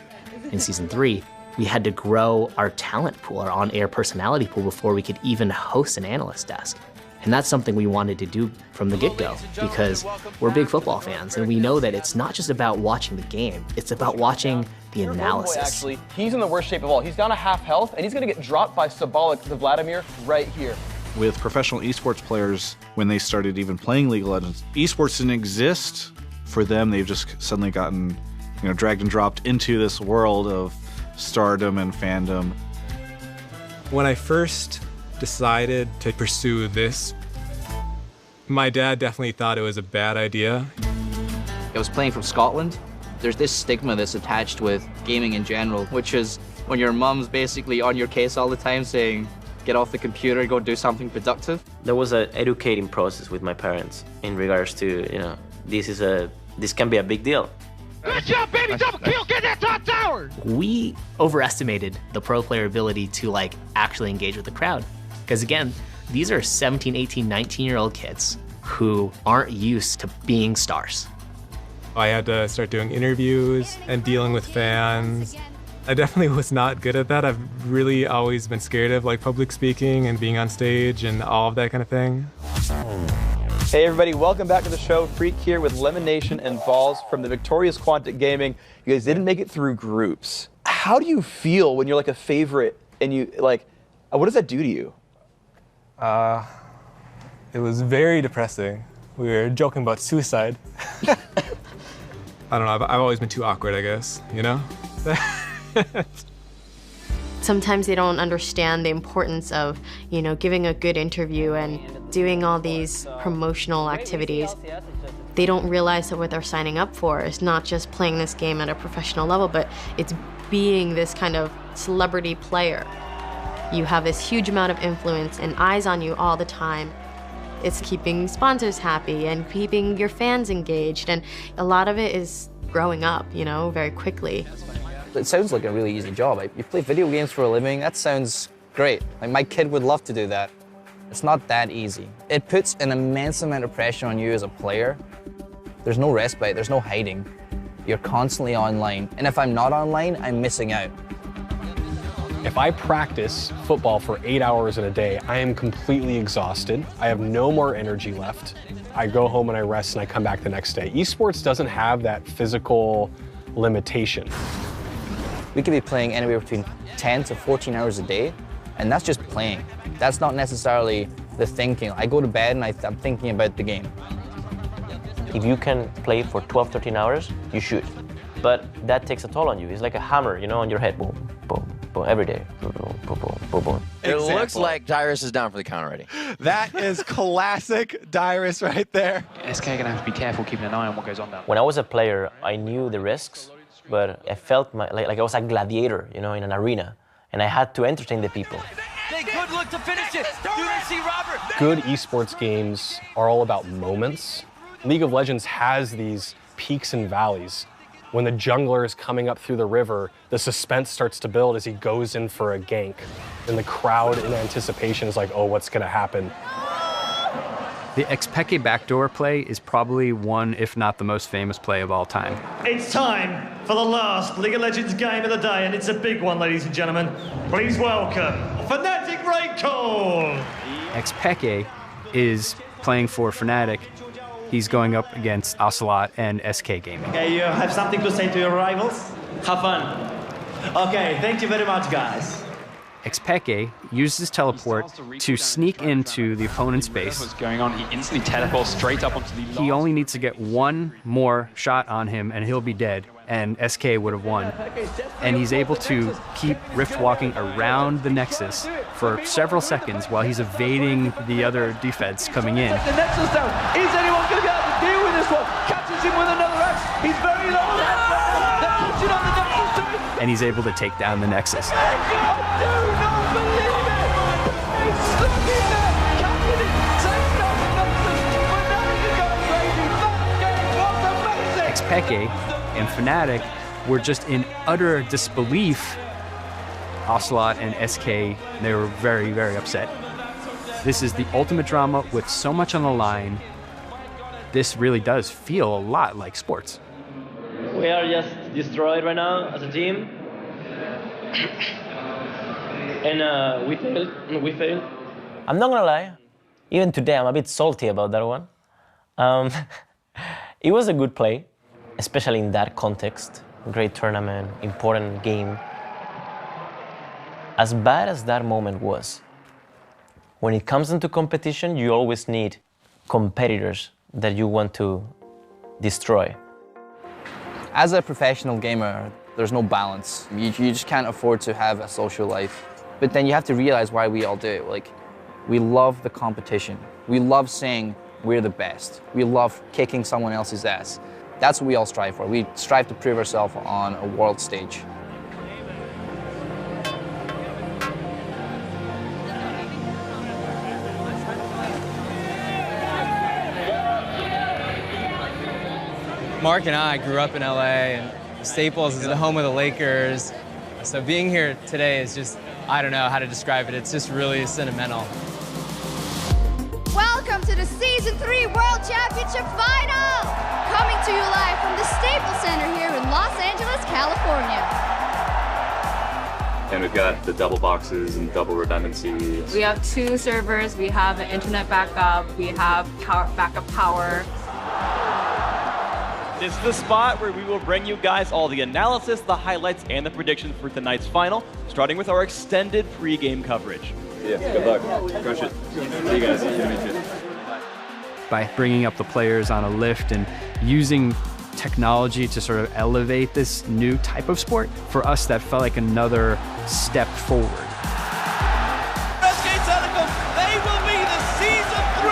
In Season 3, we had to grow our talent pool, our on-air personality pool, before we could even host an analyst desk. And that's something we wanted to do from the get-go, because we're big football fans, and we know that it's not just about watching the game, it's about watching the analysis. Actually, he's in the worst shape of all. He's down to half health, and he's gonna get dropped by Symbolic to Vladimir right here. With professional esports players, when they started even playing League of Legends, esports didn't exist for them. They've just suddenly gotten, dragged and dropped into this world of stardom and fandom. When I first decided to pursue this, my dad definitely thought it was a bad idea. I was playing from Scotland. There's this stigma that's attached with gaming in general, which is when your mom's basically on your case all the time saying, get off the computer, go do something productive. There was an educating process with my parents in regards to, this can be a big deal. Good job, baby, double kill, get that top tower! We overestimated the pro player ability to actually engage with the crowd. Because again, these are 17, 18, 19-year-old kids who aren't used to being stars. I had to start doing interviews and dealing with fans. I definitely was not good at that. I've really always been scared of public speaking and being on stage and all of that kind of thing. Hey everybody, welcome back to the show. Freak here with Lemon Nation and Balls from the victorious Quantic Gaming. You guys didn't make it through groups. How do you feel when you're a favorite and you what does that do to you? It was very depressing. We were joking about suicide. I don't know, I've always been too awkward, I guess, Sometimes they don't understand the importance of, giving a good interview and doing all these promotional activities. They don't realize that what they're signing up for is not just playing this game at a professional level, but it's being this kind of celebrity player. You have this huge amount of influence and eyes on you all the time. It's keeping sponsors happy and keeping your fans engaged, and a lot of it is growing up, very quickly. It sounds like a really easy job. You play video games for a living, that sounds great. My kid would love to do that. It's not that easy. It puts an immense amount of pressure on you as a player. There's no respite, there's no hiding. You're constantly online, and if I'm not online, I'm missing out. If I practice football for 8 hours in a day, I am completely exhausted. I have no more energy left. I go home and I rest and I come back the next day. Esports doesn't have that physical limitation. We could be playing anywhere between 10 to 14 hours a day, and that's just playing. That's not necessarily the thinking. I go to bed and I'm thinking about the game. If you can play for 12, 13 hours, you should. But that takes a toll on you. It's like a hammer, on your head. Boom, boom, boom, every day. Boom, boom, boom, boom, boom. It looks like Dyrus is down for the count already. That is classic Dyrus right there. SK gonna have to be careful keeping an eye on what goes on down. When I was a player, I knew the risks, but I felt like I was a gladiator, you know, in an arena, and I had to entertain the people. Good look to finish it. Do they see Robert? Good esports games are all about moments. League of Legends has these peaks and valleys. When the jungler is coming up through the river, the suspense starts to build as he goes in for a gank. And the crowd in anticipation is like, oh, what's gonna happen? The Xpeke backdoor play is probably one, if not the most famous play of all time. It's time for the last League of Legends game of the day, and it's a big one, ladies and gentlemen. Please welcome Fnatic Raidcall. Xpeke is playing for Fnatic. He's going up against Ocelot and SK Gaming. Okay, you have something to say to your rivals? Have fun. Okay, thank you very much, guys. Xpeke uses teleport to sneak into the opponent's base. What's going on? He instantly teleports straight up onto the last. He only needs to get one more shot on him and he'll be dead, and SK would have won. And he's able to keep rift walking around the Nexus for several seconds while he's evading the other defense coming in. The Nexus down. Is anyone going to be able to deal with this one? Catches him with another axe. He's very low. They're pushing on the Nexus too. And he's able to take down the Nexus. Xpeke and Fnatic were just in utter disbelief. Ocelot and SK, they were very, very upset. This is the ultimate drama with so much on the line. This really does feel a lot like sports. We are just destroyed right now as a team. And we failed. I'm not gonna lie, even today I'm a bit salty about that one. It was a good play, especially in that context. Great tournament, important game. As bad as that moment was, when it comes into competition, you always need competitors that you want to destroy. As a professional gamer, there's no balance. You just can't afford to have a social life. But then you have to realize why we all do it. Like, we love the competition. We love saying we're the best. We love kicking someone else's ass. That's what we all strive for. We strive to prove ourselves on a world stage. Mark and I grew up in LA, and Staples is the home of the Lakers. So being here today is just, I don't know how to describe it. It's just really sentimental. Welcome to the Season 3 World Championship Final! Coming to you live from the Staples Center here in Los Angeles, California. And we've got the double boxes and double redundancies. We have 2 servers, we have an internet backup, we have backup power. This is the spot where we will bring you guys all the analysis, the highlights, and the predictions for tonight's final, starting with our extended pre-game coverage. Yeah, good luck. Crush it. See you guys. By bringing up the players on a lift and using technology to sort of elevate this new type of sport, for us that felt like another step forward. They will be the Season 3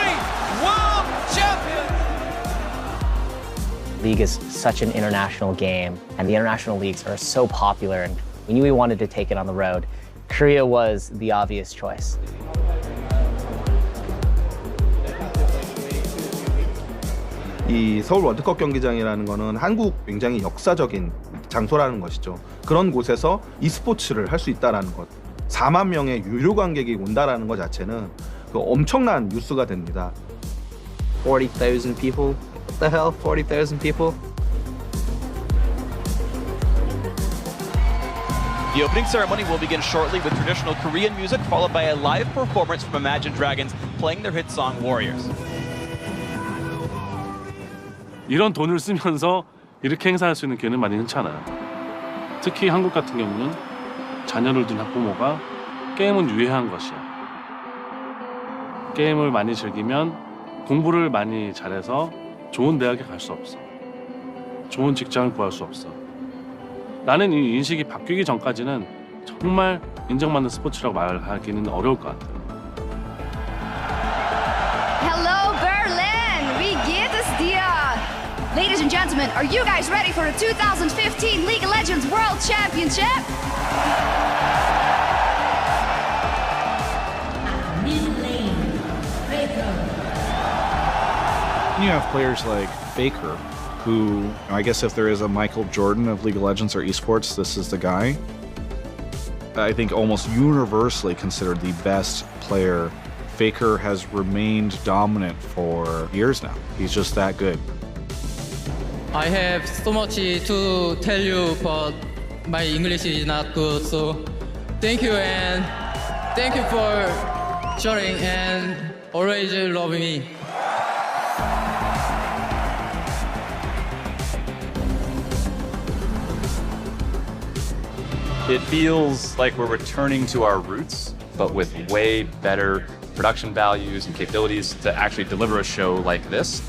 World Champions! League is such an international game, and the international leagues are so popular, and we knew we wanted to take it on the road. Korea was the obvious choice. 이 서울 월드컵 경기장이라는 거는 한국 굉장히 역사적인 장소라는 것이죠. 그런 곳에서 e스포츠를 할 수 있다라는 것, 4만 명의 유료 관객이 온다라는 것 자체는 그 엄청난 뉴스가 됩니다. 40,000 people? What the hell? 40,000 people? The opening ceremony will begin shortly with traditional Korean music, followed by a live performance from Imagine Dragons playing their hit song Warriors. 이런 돈을 쓰면서 이렇게 행사할 수 있는 기회는 많이 흔치 않아요. 특히 한국 같은 경우는 자녀를 둔 학부모가 게임은 유해한 것이야. 게임을 많이 즐기면 공부를 많이 잘해서 좋은 대학에 갈 수 없어. 좋은 직장을 구할 수 없어. 나는 이 인식이 바뀌기 전까지는 정말 인정받는 스포츠라고 말하기는 어려울 것 같아요. Hello, Berlin! Wie geht es dir? Ladies and gentlemen, are you guys ready for the 2015 League of Legends World Championship? You have players like Faker, who, I guess if there is a Michael Jordan of League of Legends or esports, this is the guy. I think almost universally considered the best player. Faker has remained dominant for years now. He's just that good. I have so much to tell you, but my English is not good, so thank you and thank you for sharing and always love me. It feels like we're returning to our roots, but with way better production values and capabilities to actually deliver a show like this.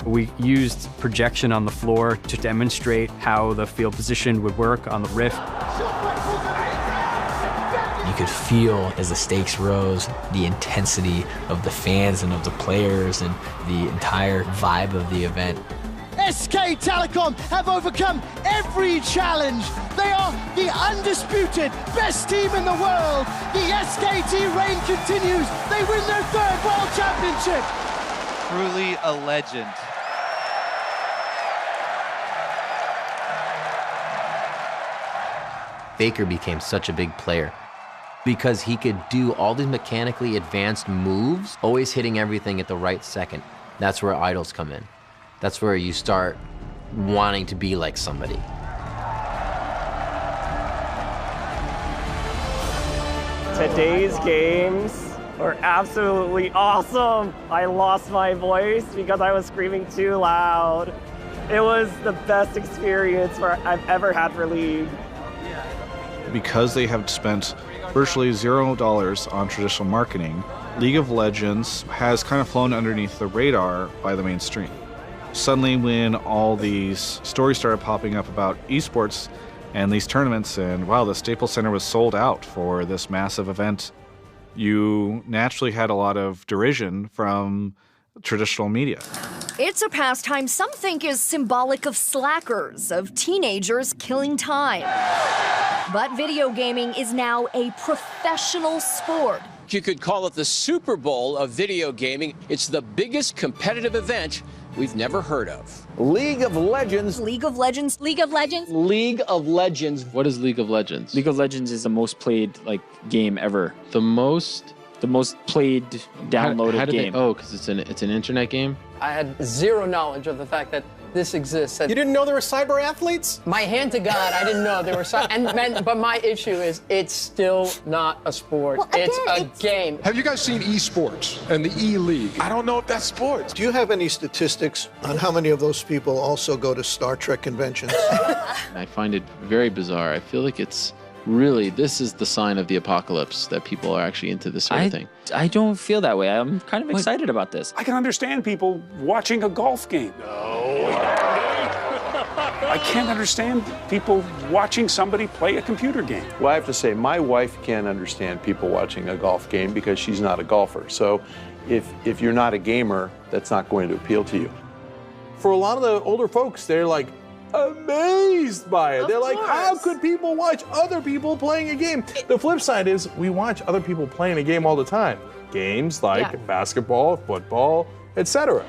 We used projection on the floor to demonstrate how the field position would work on the rift. You could feel as the stakes rose, the intensity of the fans and of the players and the entire vibe of the event. SK Telecom have overcome every challenge. They are the undisputed best team in the world. The SKT reign continues. They win their 3rd World Championship. Truly a legend. Faker became such a big player because he could do all these mechanically advanced moves, always hitting everything at the right second. That's where idols come in. That's where you start wanting to be like somebody. Today's games were absolutely awesome. I lost my voice because I was screaming too loud. It was the best experience I've ever had for League. Because they have spent virtually $0 on traditional marketing, League of Legends has kind of flown underneath the radar by the mainstream. Suddenly, when all these stories started popping up about esports and these tournaments, and wow, the Staples Center was sold out for this massive event, you naturally had a lot of derision from traditional media. It's a pastime some think is symbolic of slackers, of teenagers killing time. But video gaming is now a professional sport. You could call it the Super Bowl of video gaming. It's the biggest competitive event we've never heard of. League of Legends. League of Legends. League of Legends. League of Legends. What is League of Legends? League of Legends is the most played game ever. The most played downloaded game. Because it's an internet game. I had zero knowledge of the fact that this exists. You didn't know there were cyber athletes? My hand to God, I didn't know there were but my issue is it's still not a sport. Well, again, it's a game. Have you guys seen esports and the E-League? I don't know if that's sports. Do you have any statistics on how many of those people also go to Star Trek conventions? I find it very bizarre. I feel like it's really, this is the sign of the apocalypse, that people are actually into this sort of thing. I don't feel that way. I'm kind of excited about this. I can understand people watching a golf game. I can't understand people watching somebody play a computer game. Well, I have to say, my wife can't understand people watching a golf game because she's not a golfer. So if you're not a gamer, that's not going to appeal to you. For a lot of the older folks, they're like amazed by it. They're like, how could people watch other people playing a game? The flip side is we watch other people playing a game all the time. Games like basketball, football, etc.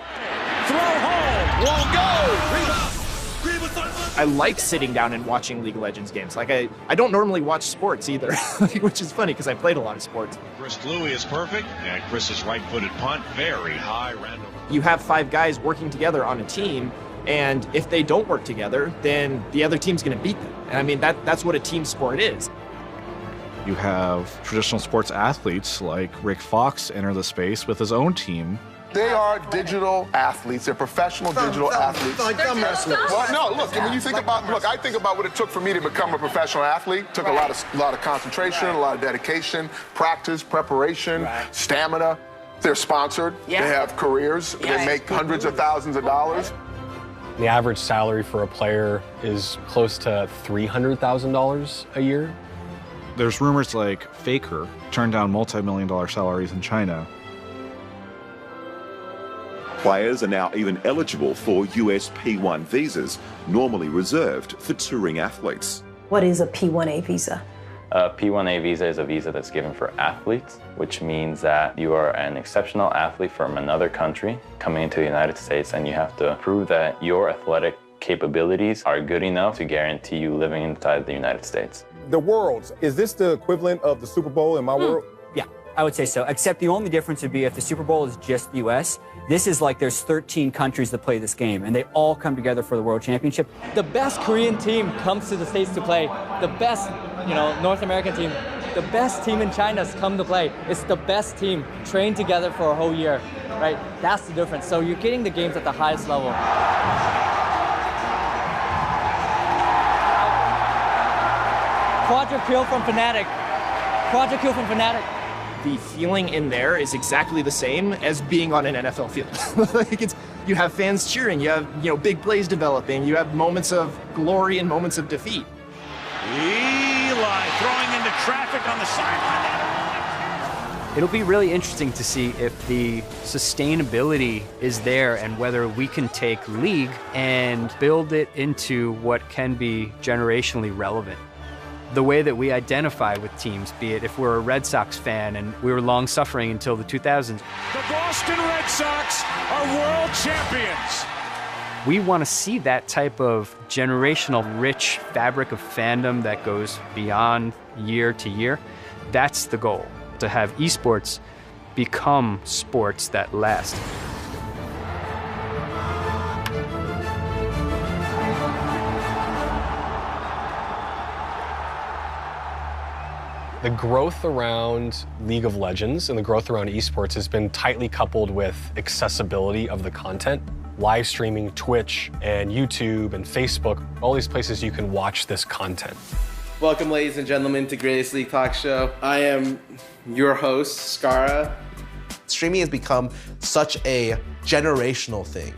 Throw home, won't go. I like sitting down and watching League of Legends games. I don't normally watch sports either, which is funny because I played a lot of sports. Chris Louis is perfect, and Chris's right-footed punt, very high random. You have 5 guys working together on a team, and if they don't work together, then the other team's going to beat them. And I mean, that's what a team sport is. You have traditional sports athletes like Rick Fox enter the space with his own team. They are digital athletes. They're professional digital athletes. Like thumb wrestlers. Well, no, look, when you think about, I think about what it took for me to become a professional athlete. It took a lot of concentration, a lot of dedication, practice, preparation, stamina. They're sponsored. They have careers. They make hundreds of thousands of dollars. The average salary for a player is close to $300,000 a year. There's rumors like Faker turned down multi-million-dollar salaries in China. Players are now even eligible for US P1 visas, normally reserved for touring athletes. What is a P1A visa? A P1A visa is a visa that's given for athletes, which means that you are an exceptional athlete from another country coming into the United States, and you have to prove that your athletic capabilities are good enough to guarantee you living inside the United States. The Worlds, is this the equivalent of the Super Bowl in my world? Yeah, I would say so, except the only difference would be if the Super Bowl is just the US, this is like there's 13 countries that play this game, and they all come together for the World Championship. The best Korean team comes to the States to play. The best, North American team. The best team in China's come to play. It's the best team trained together for a whole year, right? That's the difference. So you're getting the games at the highest level. Quadra kill from Fnatic. Quadra kill from Fnatic. The feeling in there is exactly the same as being on an NFL field. Like you have fans cheering, you have big plays developing, you have moments of glory and moments of defeat. Eli throwing into traffic on the sideline. It'll be really interesting to see if the sustainability is there and whether we can take League and build it into what can be generationally relevant. The way that we identify with teams, be it if we're a Red Sox fan and we were long suffering until the 2000s. The Boston Red Sox are world champions. We want to see that type of generational rich fabric of fandom that goes beyond year to year. That's the goal, to have esports become sports that last. The growth around League of Legends and the growth around esports has been tightly coupled with accessibility of the content. Live streaming, Twitch and YouTube and Facebook, all these places you can watch this content. Welcome, ladies and gentlemen, to Greatest League Talk Show. I am your host, Skara. Streaming has become such a generational thing.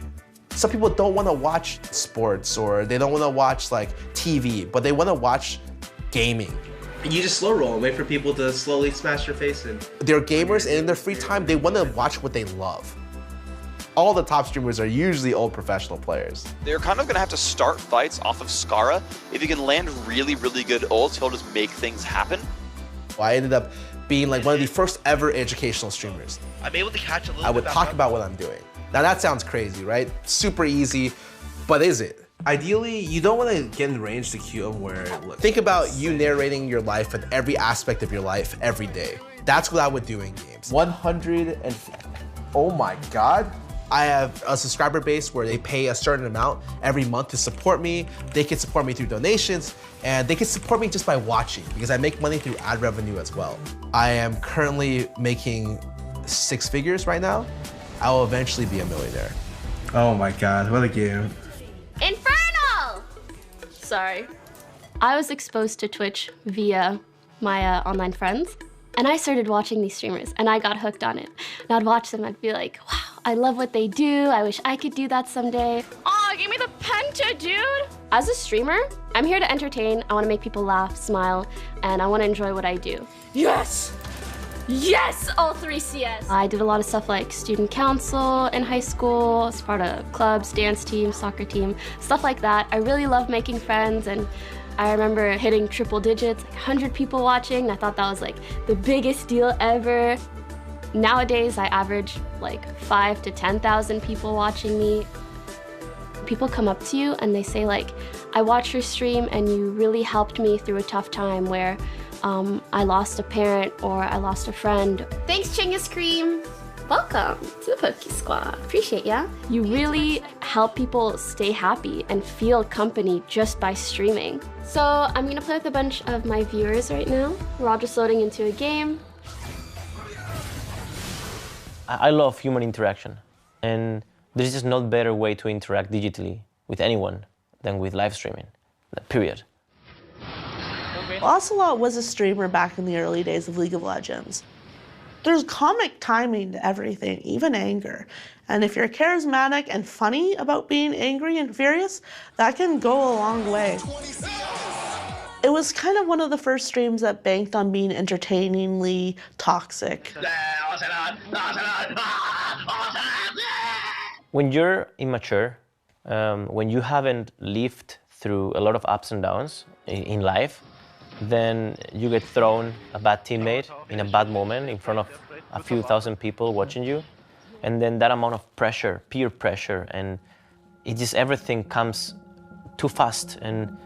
Some people don't want to watch sports or they don't want to watch like TV, but they want to watch gaming. You just slow roll and wait for people to slowly smash your face in. They're gamers, and in their free time, they want to watch what they love. All the top streamers are usually old professional players. They're kind of going to have to start fights off of Skara. If you can land really, really good ults, he'll just make things happen. I ended up being like one of the first ever educational streamers. I'm able to catch a little I would talk about what I'm doing. Now that sounds crazy, right? Super easy, but is it? Ideally, you don't want to get in range to cue them where it looks. Think about you narrating your life and every aspect of your life every day. That's what I would do in games. 100 and... Oh my God. I have a subscriber base where they pay a certain amount every month to support me. They can support me through donations, and they can support me just by watching because I make money through ad revenue as well. I am currently making 6 figures right now. I will eventually be a millionaire. Oh my God, what a game. Infernal! Sorry. I was exposed to Twitch via my online friends, and I started watching these streamers, and I got hooked on it. And I'd watch them, I'd be like, wow, I love what they do. I wish I could do that someday. Oh, give me the penta, dude! As a streamer, I'm here to entertain. I want to make people laugh, smile, and I want to enjoy what I do. Yes! Yes, all 3 CS. I did a lot of stuff like student council in high school, as part of clubs, dance team, soccer team, stuff like that. I really love making friends, and I remember hitting triple digits, like 100 people watching. I thought that was like the biggest deal ever. Nowadays, I average like 5,000 to 10,000 people watching me. People come up to you and they say like, I watched your stream and you really helped me through a tough time where I lost a parent or I lost a friend. Thanks, Chinggis Cream. Welcome to the Poke Squad. Appreciate ya. You really help people stay happy and feel company just by streaming. So I'm gonna play with a bunch of my viewers right now. We're all just loading into a game. I love human interaction, and there's just no better way to interact digitally with anyone than with live streaming, period. Ocelot was a streamer back in the early days of League of Legends. There's comic timing to everything, even anger. And if you're charismatic and funny about being angry and furious, that can go a long way. It was kind of one of the first streams that banked on being entertainingly toxic. When you're immature, when you haven't lived through a lot of ups and downs in life, then you get thrown a bad teammate in a bad moment in front of a few thousand people watching you. And then that amount of pressure, peer pressure, and it just everything comes too fast. And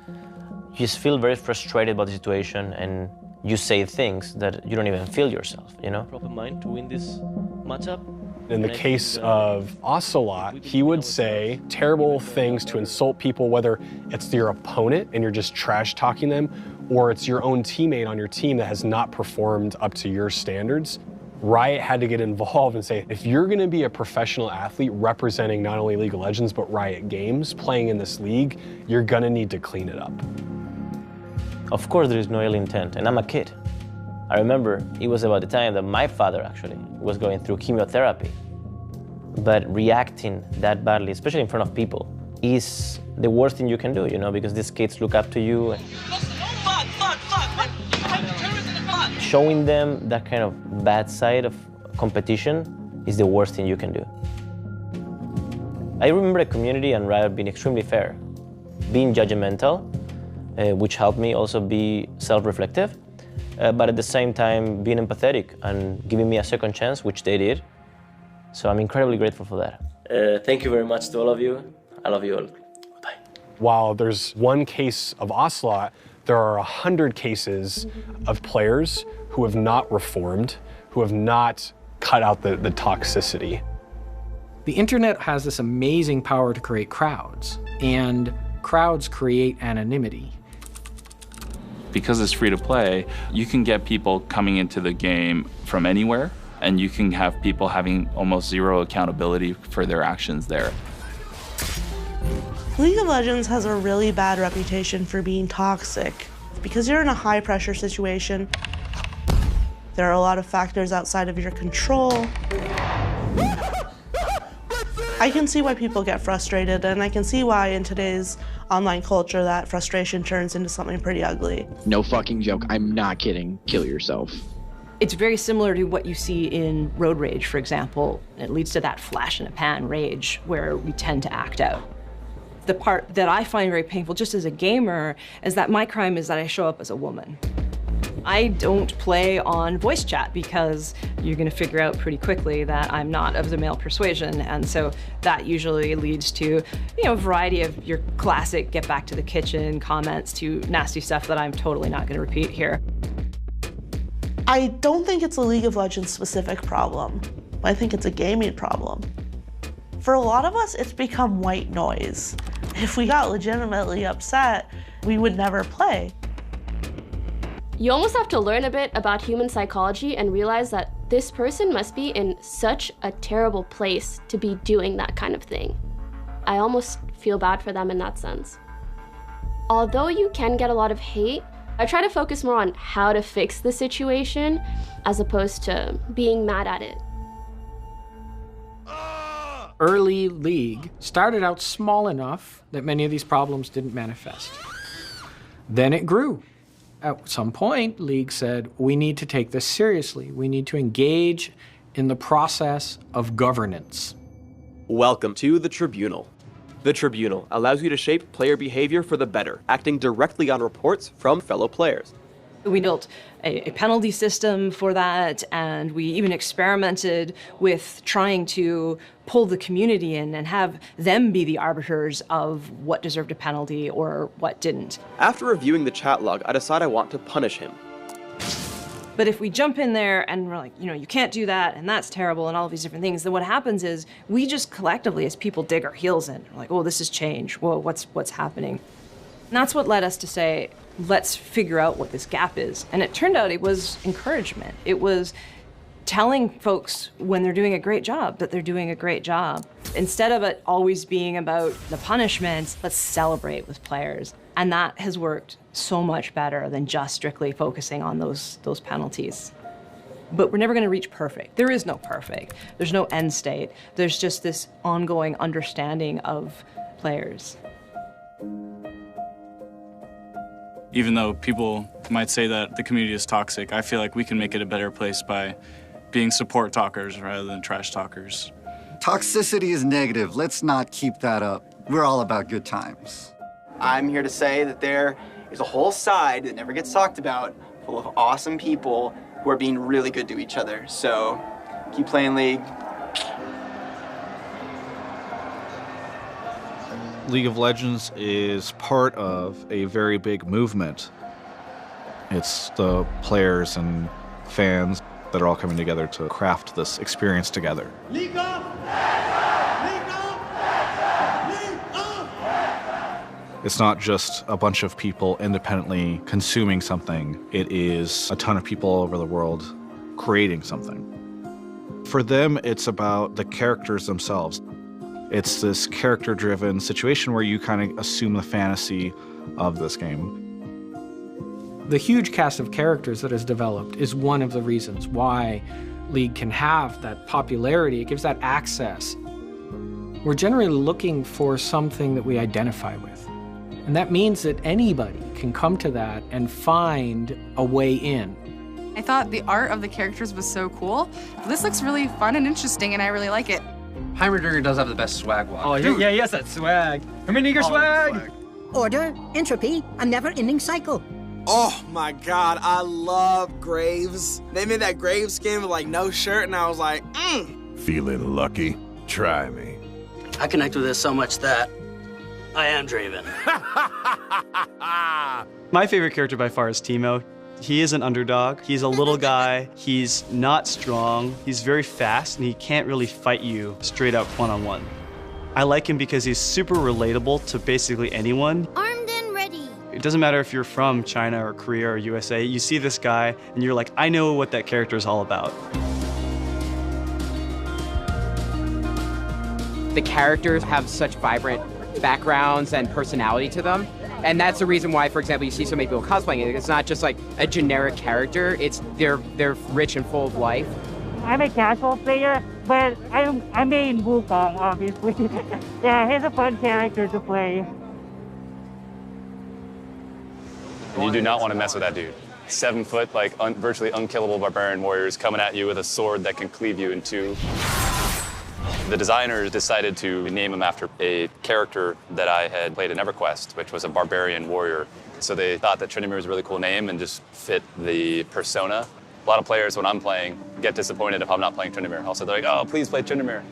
you just feel very frustrated about the situation, and you say things that you don't even feel yourself, you know? Proper mind to win this matchup. In the case of Ocelot, he would say terrible things to insult people, whether it's your opponent and you're just trash talking them, or it's your own teammate on your team that has not performed up to your standards. Riot had to get involved and say, if you're gonna be a professional athlete representing not only League of Legends, but Riot Games, playing in this league, you're gonna need to clean it up. Of course there is no ill intent, and I'm a kid. I remember it was about the time that my father actually was going through chemotherapy. But reacting that badly, especially in front of people, is the worst thing you can do, you know, because these kids look up to you. Showing them that kind of bad side of competition is the worst thing you can do. I remember the community and Riot being extremely fair, being judgmental, which helped me also be self-reflective, but at the same time being empathetic and giving me a second chance, which they did. So I'm incredibly grateful for that. Thank you very much to all of you. I love you all. Bye. While there's one case of Ocelot, there are 100 cases of players who have not reformed, who have not cut out the toxicity. The internet has this amazing power to create crowds, and crowds create anonymity. Because it's free to play, you can get people coming into the game from anywhere, and you can have people having almost zero accountability for their actions there. League of Legends has a really bad reputation for being toxic. Because you're in a high-pressure situation, there are a lot of factors outside of your control. I can see why people get frustrated, and I can see why in today's online culture that frustration turns into something pretty ugly. No fucking joke, I'm not kidding. Kill yourself. It's very similar to what you see in road rage, for example. It leads to that flash in a pan rage where we tend to act out. The part that I find very painful just as a gamer is that my crime is that I show up as a woman. I don't play on voice chat because you're gonna figure out pretty quickly that I'm not of the male persuasion, and so that usually leads to, you know, a variety of your classic get back to the kitchen comments to nasty stuff that I'm totally not gonna repeat here. I don't think it's a League of Legends specific problem. I think it's a gaming problem. For a lot of us, it's become white noise. If we got legitimately upset, we would never play. You almost have to learn a bit about human psychology and realize that this person must be in such a terrible place to be doing that kind of thing. I almost feel bad for them in that sense. Although you can get a lot of hate, I try to focus more on how to fix the situation as opposed to being mad at it. Early League started out small enough that many of these problems didn't manifest. Then it grew. At some point, League said, we need to take this seriously. We need to engage in the process of governance. Welcome to the Tribunal. The Tribunal allows you to shape player behavior for the better, acting directly on reports from fellow players. We built a penalty system for that, and we even experimented with trying to pull the community in and have them be the arbiters of what deserved a penalty or what didn't. After reviewing the chat log, I decide I want to punish him. But if we jump in there and we're like, you know, you can't do that, and that's terrible, and all of these different things, then what happens is we just collectively, as people, dig our heels in. We're like, oh, this is change. Whoa, what's happening? And that's what led us to say, let's figure out what this gap is. And it turned out it was encouragement. It was telling folks when they're doing a great job that they're doing a great job. Instead of it always being about the punishments, let's celebrate with players. And that has worked so much better than just strictly focusing on those penalties. But we're never gonna reach perfect. There is no perfect. There's no end state. There's just this ongoing understanding of players. Even though people might say that the community is toxic, I feel like we can make it a better place by being support talkers rather than trash talkers. Toxicity is negative. Let's not keep that up. We're all about good times. I'm here to say that there is a whole side that never gets talked about, full of awesome people who are being really good to each other. So keep playing League. League of Legends is part of a very big movement. It's the players and fans that are all coming together to craft this experience together. League up! It's not just a bunch of people independently consuming something. It is a ton of people all over the world creating something. For them, it's about the characters themselves. It's this character-driven situation where you kind of assume the fantasy of this game. The huge cast of characters that has developed is one of the reasons why League can have that popularity. It gives that access. We're generally looking for something that we identify with. And that means that anybody can come to that and find a way in. I thought the art of the characters was so cool. This looks really fun and interesting, and I really like it. Heimerdinger does have the best swag walk. Oh, yeah, he has that swag. Heimerdinger swag! Order, entropy, a never-ending cycle. Oh my god, I love Graves. They made that Graves skin with like no shirt, and I was like, Feeling lucky? Try me. I connect with this so much that I am Draven. My favorite character by far is Teemo. He is an underdog. He's a little guy. He's not strong. He's very fast, and he can't really fight you straight up one-on-one. I like him because he's super relatable to basically anyone. Armed and ready. It doesn't matter if you're from China or Korea or USA. You see this guy, and you're like, I know what that character is all about. The characters have such vibrant backgrounds and personality to them. And that's the reason why, for example, you see so many people cosplaying it. It's not just like a generic character. It's they're rich and full of life. I'm a casual player, but I main Wukong, obviously. Yeah, he's a fun character to play. You do not want to mess with that dude. 7 foot, like virtually unkillable barbarian warriors coming at you with a sword that can cleave you in two. The designers decided to name him after a character that I had played in EverQuest, which was a barbarian warrior. So they thought that Tryndamere was a really cool name and just fit the persona. A lot of players, when I'm playing, get disappointed if I'm not playing Tryndamere. Also, they're like, oh, please play Tryndamere.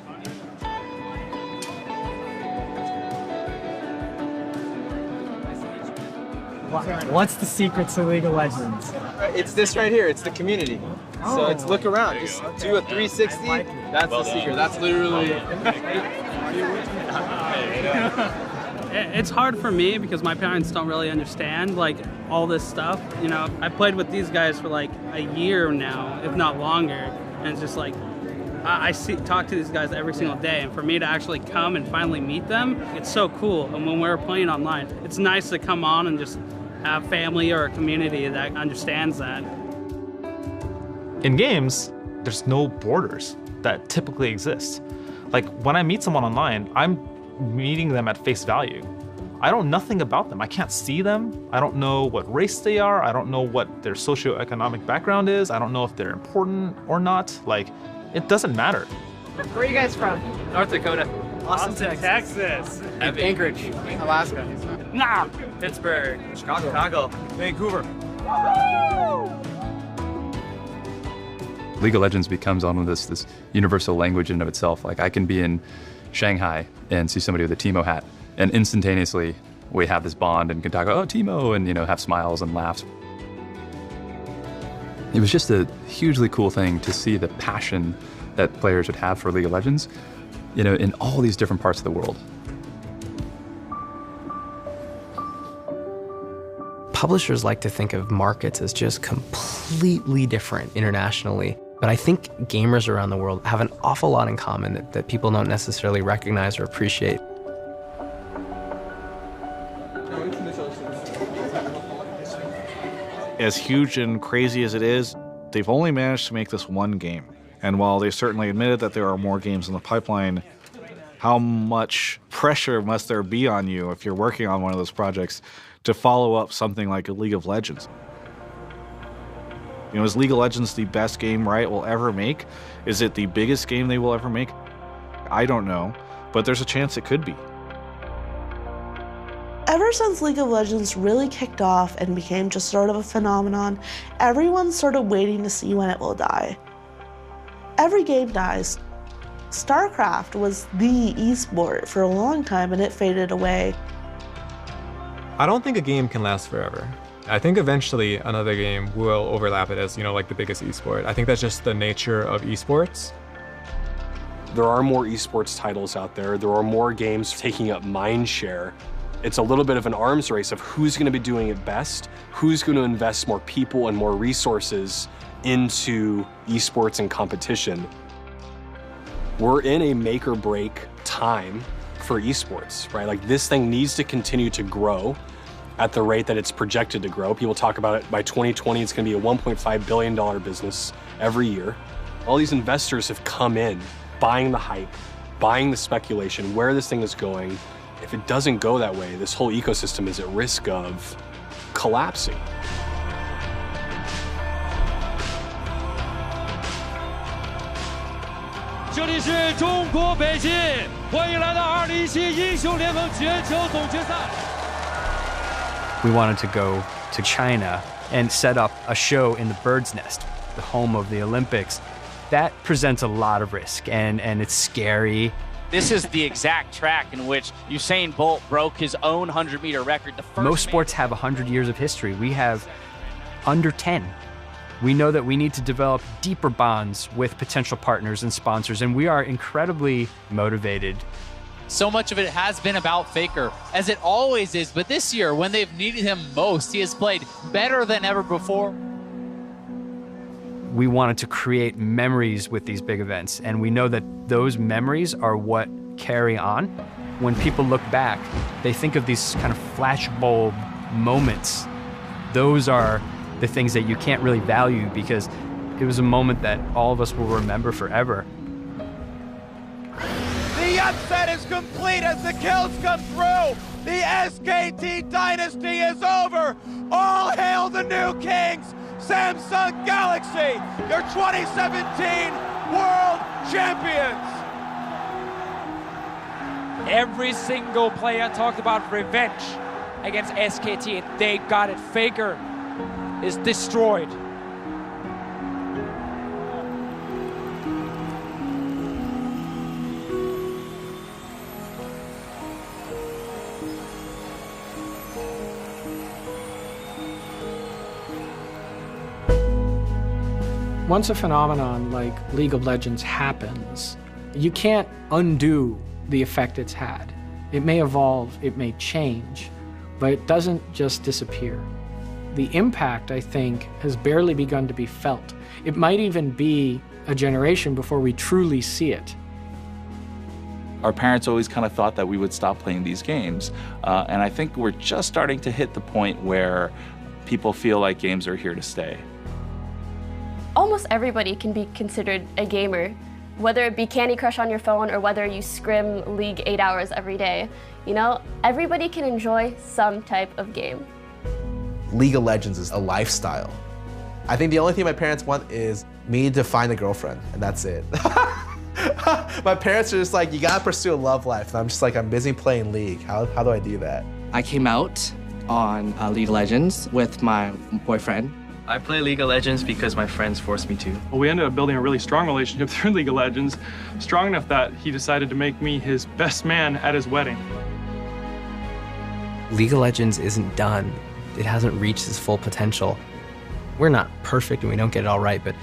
What's the secret to League of Legends? It's this right here. It's the community. So it's look around. Just do a 360. That's the secret. That's literally. It's hard for me because my parents don't really understand like all this stuff. You know, I played with these guys for like a year now, if not longer, and it's just like talk to these guys every single day, and for me to actually come and finally meet them, it's so cool. And when we're playing online, it's nice to come on and just have family or a community that understands that. In games, there's no borders that typically exist. Like when I meet someone online, I'm meeting them at face value. I know nothing about them. I can't see them. I don't know what race they are. I don't know what their socioeconomic background is. I don't know if they're important or not. Like, it doesn't matter. Where are you guys from? North Dakota. Austin, Texas. Anchorage. Alaska. Nah. Pittsburgh. Chicago. Vancouver. League of Legends becomes almost this universal language in and of itself. Like I can be in Shanghai and see somebody with a Teemo hat, and instantaneously we have this bond and can talk about, oh, Teemo, and have smiles and laughs. It was just a hugely cool thing to see the passion that players would have for League of Legends, in all these different parts of the world. Publishers like to think of markets as just completely different internationally. But I think gamers around the world have an awful lot in common that people don't necessarily recognize or appreciate. As huge and crazy as it is, they've only managed to make this one game. And while they certainly admitted that there are more games in the pipeline, how much pressure must there be on you if you're working on one of those projects to follow up something like a League of Legends? You know, is League of Legends the best game Riot will ever make? Is it the biggest game they will ever make? I don't know, but there's a chance it could be. Ever since League of Legends really kicked off and became just sort of a phenomenon, everyone's sort of waiting to see when it will die. Every game dies. StarCraft was the esport for a long time and it faded away. I don't think a game can last forever. I think eventually another game will overlap it as, like the biggest esport. I think that's just the nature of esports. There are more esports titles out there. There are more games taking up mind share. It's a little bit of an arms race of who's going to be doing it best, who's going to invest more people and more resources into esports and competition. We're in a make or break time for esports, right? Like this thing needs to continue to grow at the rate that it's projected to grow. People talk about it by 2020, it's going to be a $1.5 billion business every year. All these investors have come in, buying the hype, buying the speculation, where this thing is going. If it doesn't go that way, this whole ecosystem is at risk of collapsing. We wanted to go to China and set up a show in the Bird's Nest, the home of the Olympics. That presents a lot of risk, and it's scary. This is the exact track in which Usain Bolt broke his own 100-meter record. Most sports have 100 years of history. We have under 10. We know that we need to develop deeper bonds with potential partners and sponsors, and we are incredibly motivated. So much of it has been about Faker, as it always is, but this year, when they've needed him most, he has played better than ever before. We wanted to create memories with these big events, and we know that those memories are what carry on. When people look back, they think of these kind of flashbulb moments. Those are the things that you can't really value because it was a moment that all of us will remember forever. The upset is complete as the kills come through. The SKT dynasty is over. All hail the new kings. Samsung Galaxy, your 2017 World Champions. Every single player talked about revenge against SKT, and they got it. Faker is destroyed. Once a phenomenon like League of Legends happens, you can't undo the effect it's had. It may evolve, it may change, but it doesn't just disappear. The impact, I think, has barely begun to be felt. It might even be a generation before we truly see it. Our parents always kind of thought that we would stop playing these games, and I think we're just starting to hit the point where people feel like games are here to stay. Almost everybody can be considered a gamer, whether it be Candy Crush on your phone or whether you scrim League 8 hours every day. Everybody can enjoy some type of game. League of Legends is a lifestyle. I think the only thing my parents want is me to find a girlfriend, and that's it. My parents are just like, you gotta pursue a love life. And I'm just like, I'm busy playing League. How do I do that? I came out on League of Legends with my boyfriend. I play League of Legends because my friends forced me to. Well, we ended up building a really strong relationship through League of Legends, strong enough that he decided to make me his best man at his wedding. League of Legends isn't done. It hasn't reached its full potential. We're not perfect and we don't get it all right, but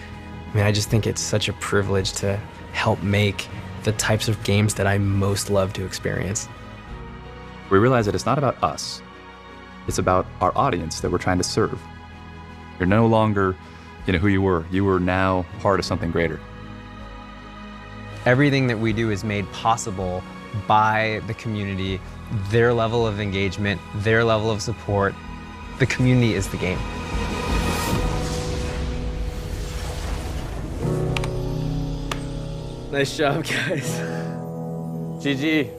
I just think it's such a privilege to help make the types of games that I most love to experience. We realize that it's not about us. It's about our audience that we're trying to serve. You're no longer, who you were. You were now part of something greater. Everything that we do is made possible by the community, their level of engagement, their level of support. The community is the game. Nice job, guys. GG.